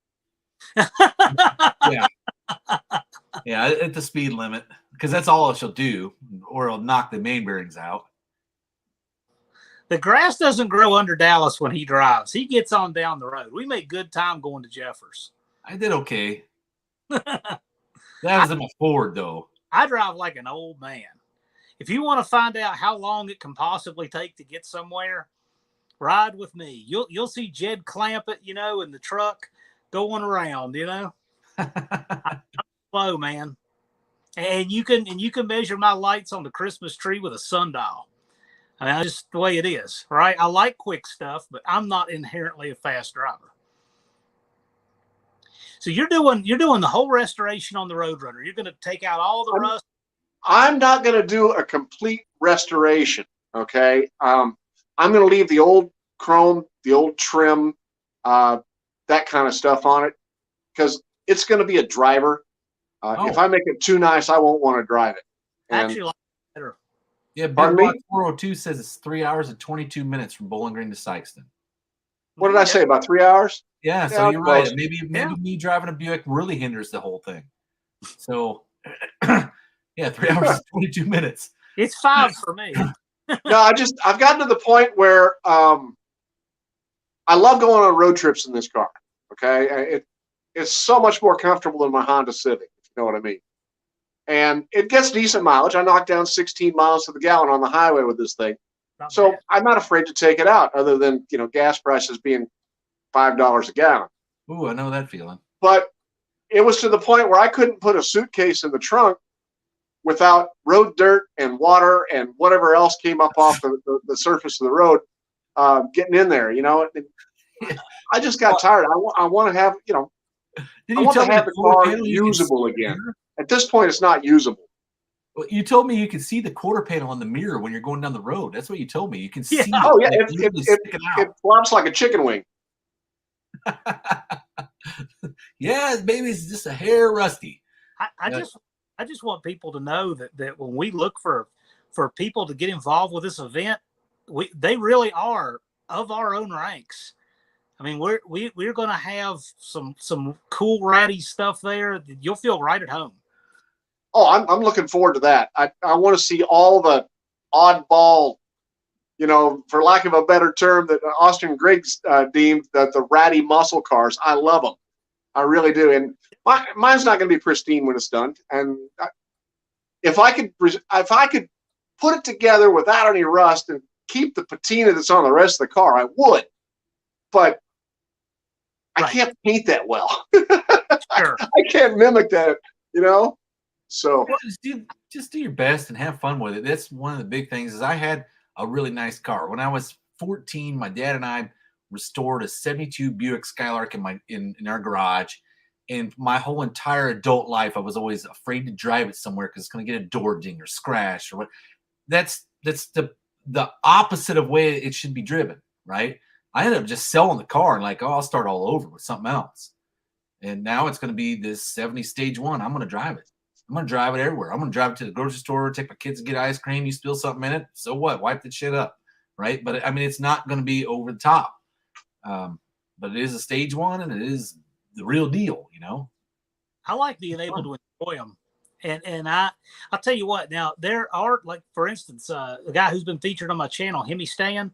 Yeah, at the speed limit, because that's all she'll do, or it'll knock the main bearings out. The grass doesn't grow under Dallas when he drives. He gets on down the road. We made good time going to Jeffers. I did okay. That was in my Ford, though. I drive like an old man. If you want to find out how long it can possibly take to get somewhere, ride with me. You'll see Jed clamp it, in the truck going around, I'm slow, man. And you can measure my lights on the Christmas tree with a sundial. I mean, that's just the way it is, right? I like quick stuff, but I'm not inherently a fast driver. So you're doing the whole restoration on the Roadrunner. You're going to take out all the rust. I'm not going to do a complete restoration. Okay. I'm going to leave the old chrome, the old trim, that kind of stuff on it, because it's going to be a driver. If I make it too nice, I won't want to drive it. Actually, like better. Yeah, Big Rock 402 says it's 3 hours and 22 minutes from Bowling Green to Sikeston. What did I say, about 3 hours? Yeah, so you're right. Maybe me driving a Buick really hinders the whole thing. So, 3 hours and 22 minutes. It's 5 for me. No, I've gotten to the point where I love going on road trips in this car. Okay, it's so much more comfortable than my Honda Civic, if you know what I mean. And it gets decent mileage. I knocked down 16 miles to the gallon on the highway with this thing. Not So bad. I'm not afraid to take it out, other than, gas prices being $5 a gallon. Ooh, I know that feeling. But it was to the point where I couldn't put a suitcase in the trunk without road dirt and water and whatever else came up off the surface of the road getting in there. I just got tired. I want to have, Didn't I you want tell to me have the the quarter car panel you can usable see in the again. mirror? At this point, it's not usable. Well, you told me you can see the quarter panel on the mirror when you're going down the road. That's what you told me. You can see. Yeah. Oh yeah, like, it literally it sticking it flops like a chicken wing. out. Yeah, maybe it's just a hair rusty. I just want people to know that when we look for people to get involved with this event, they really are of our own ranks. I mean, we're going to have some cool ratty stuff there. You'll feel right at home. Oh, I'm looking forward to that. I want to see all the oddball, for lack of a better term, that Austin Griggs deemed the ratty muscle cars. I love them. I really do. And mine's not going to be pristine when it's done. And if I could put it together without any rust and keep the patina that's on the rest of the car, I would. But I can't paint that well. Sure. I can't mimic that, So Well, just do your best and have fun with it. That's one of the big things. Is I had a really nice car when I was 14. My dad and I restored a '72 Buick Skylark in our garage, and my whole entire adult life I was always afraid to drive it somewhere because it's going to get a door ding or scratch or what. That's the opposite of way it should be driven, right? I ended up just selling the car and I'll start all over with something else. And now it's going to be this 70 stage 1. I'm going to drive it. I'm going to drive it everywhere. I'm going to drive it to the grocery store, take my kids to get ice cream. You spill something in it. So what? Wipe that shit up. Right. But I mean, it's not going to be over the top. But it is a stage 1 and it is the real deal, I like being able to enjoy them. And I'll tell you what, now there are, like, for instance, the guy who's been featured on my channel, Hemi Stan,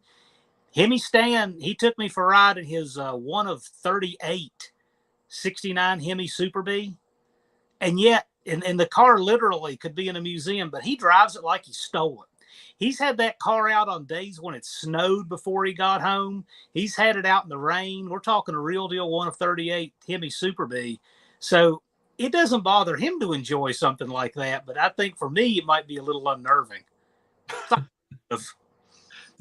he took me for a ride in his one of 38 69 Hemi Super B. And yet, and the car literally could be in a museum, but he drives it like he stole it. He's had that car out on days when it snowed before he got home. He's had it out in the rain. We're talking a real deal one of 38 Hemi Super B. So it doesn't bother him to enjoy something like that. But I think for me, it might be a little unnerving. The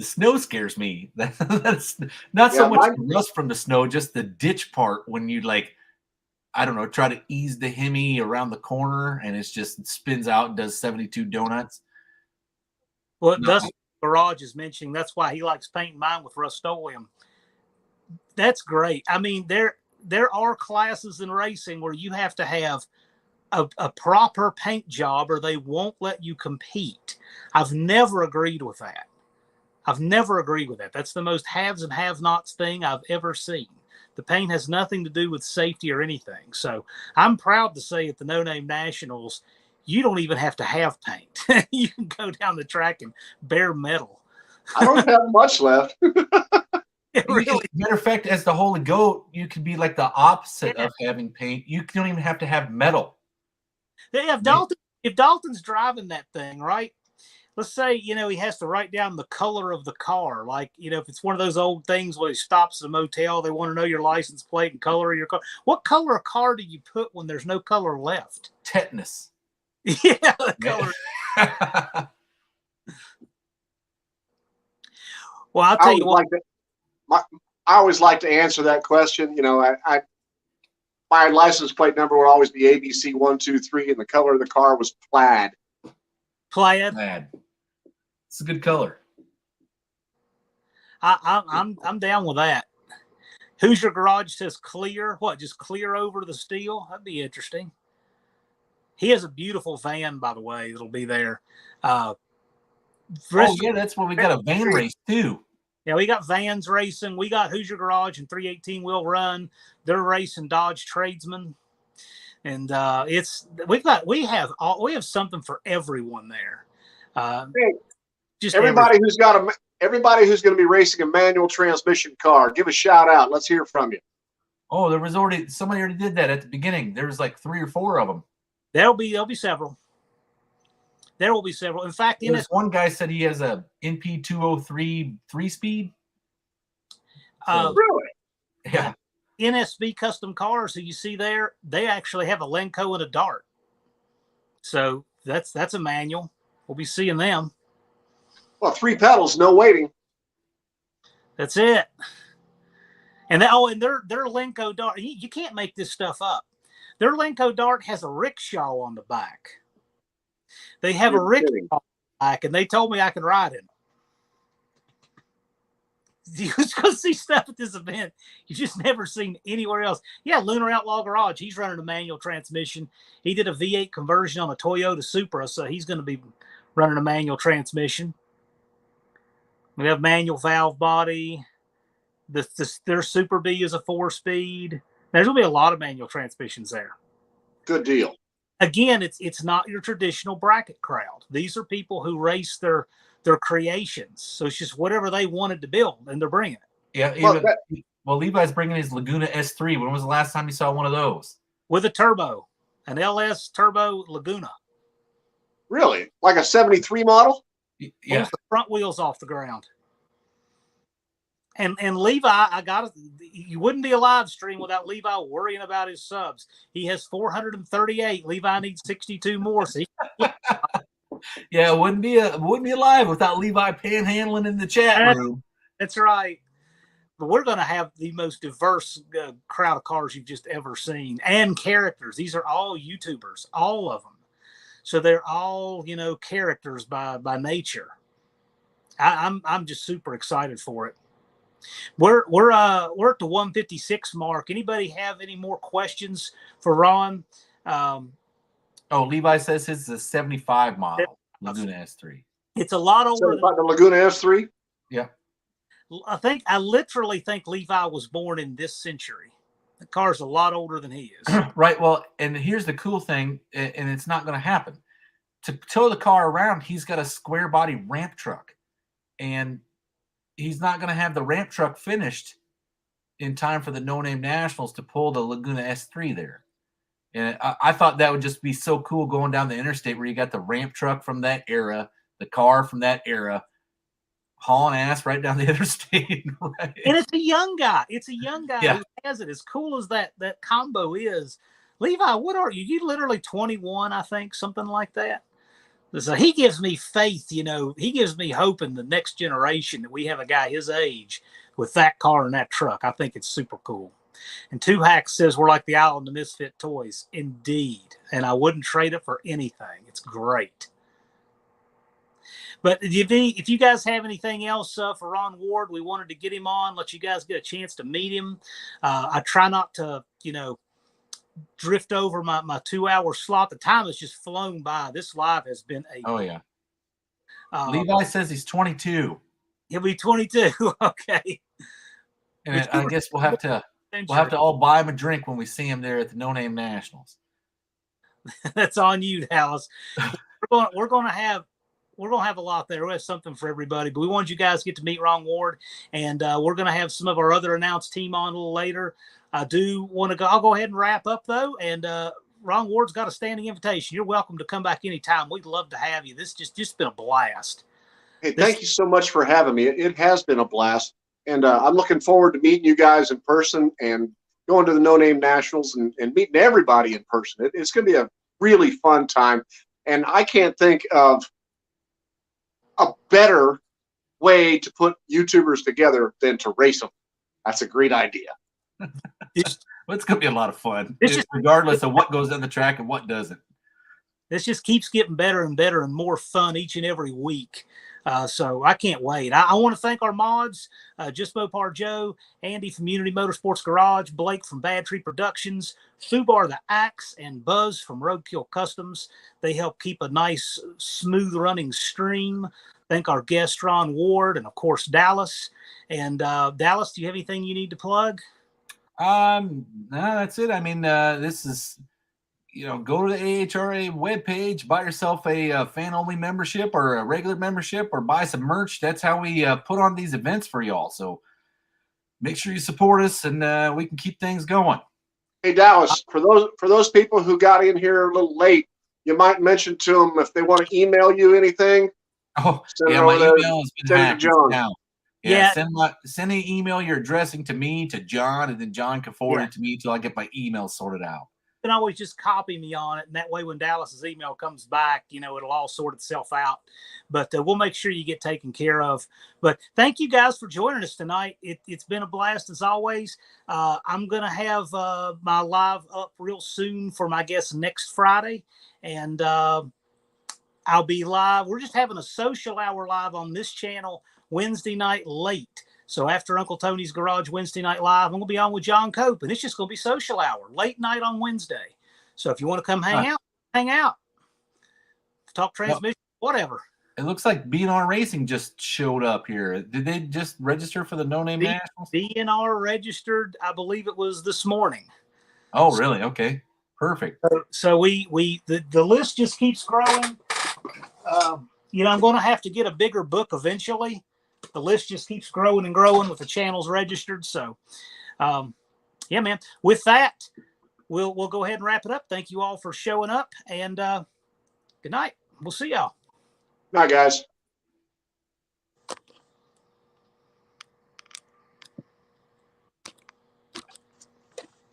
snow scares me. That's not so much the rust from the snow, just the ditch part when you I don't know, try to ease the Hemi around the corner and it spins out and does 72 donuts. Well, Dusty Garage is mentioning that's why he likes painting mine with Rust-Oleum. That's great. I mean, there are classes in racing where you have to have a proper paint job or they won't let you compete. I've never agreed with that. That's the most haves and have-nots thing I've ever seen. The paint has nothing to do with safety or anything. So I'm proud to say at the No Name Nationals, you don't even have to have paint. You can go down the track and bare metal. I don't have much left. Really, matter of fact, as the Holy Goat, you could be like the opposite of having paint. You don't even have to have metal. Yeah, if Dalton's driving that thing, right? Let's say, he has to write down the color of the car. Like, if it's one of those old things where he stops at a motel, they want to know your license plate and color of your car. What color of car do you put when there's no color left? Tetanus. Yeah, the color. Well, I'll tell you what. I always like to answer that question. My license plate number will always be ABC 123, and the color of the car was plaid. Plaid. It's a good color. I'm down with that. Hoosier Garage says clear. What? Just clear over the steel? That'd be interesting. He has a beautiful van, by the way, that'll be there. Yeah, that's when we got a van race too. Yeah, we got vans racing. We got Hoosier Garage and 318 Wheel Run. They're racing Dodge Tradesman, and we have something for everyone there. Just everybody who's going to be racing a manual transmission car, give a shout out. Let's hear from you. Oh, there was already somebody already did that at the beginning. There was like 3 or 4 of them. There'll be several. There will be several. In fact, There's one guy said he has a NP 203 3-speed. Really? Yeah. NSB custom cars that you see there, they actually have a Lenco and a Dart. So that's a manual. We'll be seeing them. Well, 3 pedals, no waiting. That's it. And and their Lenco Dart, you can't make this stuff up. Their Lenco Dart has a rickshaw on the back. They have a rickshaw on the back, and they told me I could ride it. You just go see stuff at this event you just never seen anywhere else. Yeah, Lunar Outlaw Garage. He's running a manual transmission. He did a V8 conversion on a Toyota Supra, so he's going to be running a manual transmission. We have manual valve body. Their Super B is a 4-speed. There's going to be a lot of manual transmissions there. Good deal. Again, it's not your traditional bracket crowd. These are people who race their creations. So it's just whatever they wanted to build, and they're bringing it. Yeah. Well, Levi's bringing his Laguna S3. When was the last time you saw one of those? With a turbo, an LS turbo Laguna. Really? Like a 73 model? Yeah. Pulls the front wheels off the ground. And Levi, you wouldn't be a live stream without Levi worrying about his subs. He has 438. Levi needs 62 more. So Yeah, it wouldn't be alive without Levi panhandling in the chat room. That's right. But we're going to have the most diverse crowd of cars you've just ever seen, and characters. These are all YouTubers, all of them. So they're all, characters by nature. I'm just super excited for it. We're at the 156 mark. Anybody have any more questions for Ron? Levi says his is a 75 model Laguna S3. It's a lot older than the Laguna S3. Yeah. I literally think Levi was born in this century. The car's a lot older than he is. Right. Well, and here's the cool thing, and it's not going to happen. To tow the car around, he's got a square body ramp truck, and he's not going to have the ramp truck finished in time for the No Name Nationals to pull the Laguna S3 there. And I thought that would just be so cool going down the interstate where you got the ramp truck from that era, the car from that era, hauling ass right down the interstate. Right? And it's a young guy. Yeah. Who has it. As cool as that combo is. Levi, what are you? You literally 21, I think, something like that. So he gives me faith, he gives me hope in the next generation that we have a guy his age with that car and that truck. I think it's super cool. And Two Hacks says we're like the Island of Misfit Toys. Indeed. And I wouldn't trade it for anything. It's great. But if you guys have anything else for Ron Ward, we wanted to get him on, let you guys get a chance to meet him. I try not to, drift over my 2-hour slot. The time has just flown by. This live has been yeah. Levi says he's 22. He'll be 22. Okay. And I guess we'll have to all buy him a drink when we see him there at the No Name Nationals. That's on you, Dallas. We're going to have a lot there. We'll have something for everybody, but we wanted you guys to get to meet Ron Ward, and we're going to have some of our other announced team on a little later. I do want to go. I'll go ahead and wrap up though. And Ron Ward's got a standing invitation. You're welcome to come back anytime. We'd love to have you. This just been a blast. Hey, thank you so much for having me. It has been a blast. And I'm looking forward to meeting you guys in person and going to the No Name Nationals and meeting everybody in person. It's going to be a really fun time. And I can't think of a better way to put YouTubers together than to race them. That's a great idea. Well, it's going to be a lot of fun, regardless of what goes on the track and what doesn't. This just keeps getting better and better and more fun each and every week. So I can't wait. I want to thank our mods, Just Mopar Joe, Andy from Unity Motorsports Garage, Blake from Bad Tree Productions, Fubar the Axe, and Buzz from Roadkill Customs. They help keep a nice, smooth running stream. Thank our guest, Ron Ward, and of course, Dallas. And Dallas, do you have anything you need to plug? No, that's it. I mean, this is, go to the AHRA webpage, buy yourself a fan-only membership or a regular membership, or buy some merch. That's how we put on these events for y'all. So make sure you support us, and we can keep things going. Hey, Dallas, for those people who got in here a little late, you might mention to them if they want to email you anything. Oh, Send it yeah, my over there. email has been Send it to hacked John. now. Yeah. Send an email you're addressing to me, to John, and then John can forward Yeah. it to me until I get my email sorted out. You can always just copy me on it, and that way when Dallas's email comes back, it'll all sort itself out. But we'll make sure you get taken care of. But thank you guys for joining us tonight. It's been a blast as always. I'm going to have my live up real soon for my guests next Friday, and I'll be live. We're just having a social hour live on this channel Wednesday night late. So after Uncle Tony's Garage Wednesday Night Live, I'm going to be on with John Cope, and it's just going to be social hour, late night on Wednesday. So if you want to come hang out, talk transmission, whatever. It looks like BNR Racing just showed up here. Did they just register for the No Name Nationals? BNR registered, I believe it was this morning. Oh, really? Okay, perfect. So the list just keeps growing. I'm going to have to get a bigger book eventually. The list just keeps growing and growing with the channels registered. So, yeah, man. With that, we'll go ahead and wrap it up. Thank you all for showing up, and good night. We'll see y'all. Night, guys.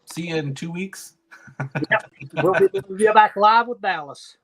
See you in 2 weeks. Yep. We'll be back live with Dallas.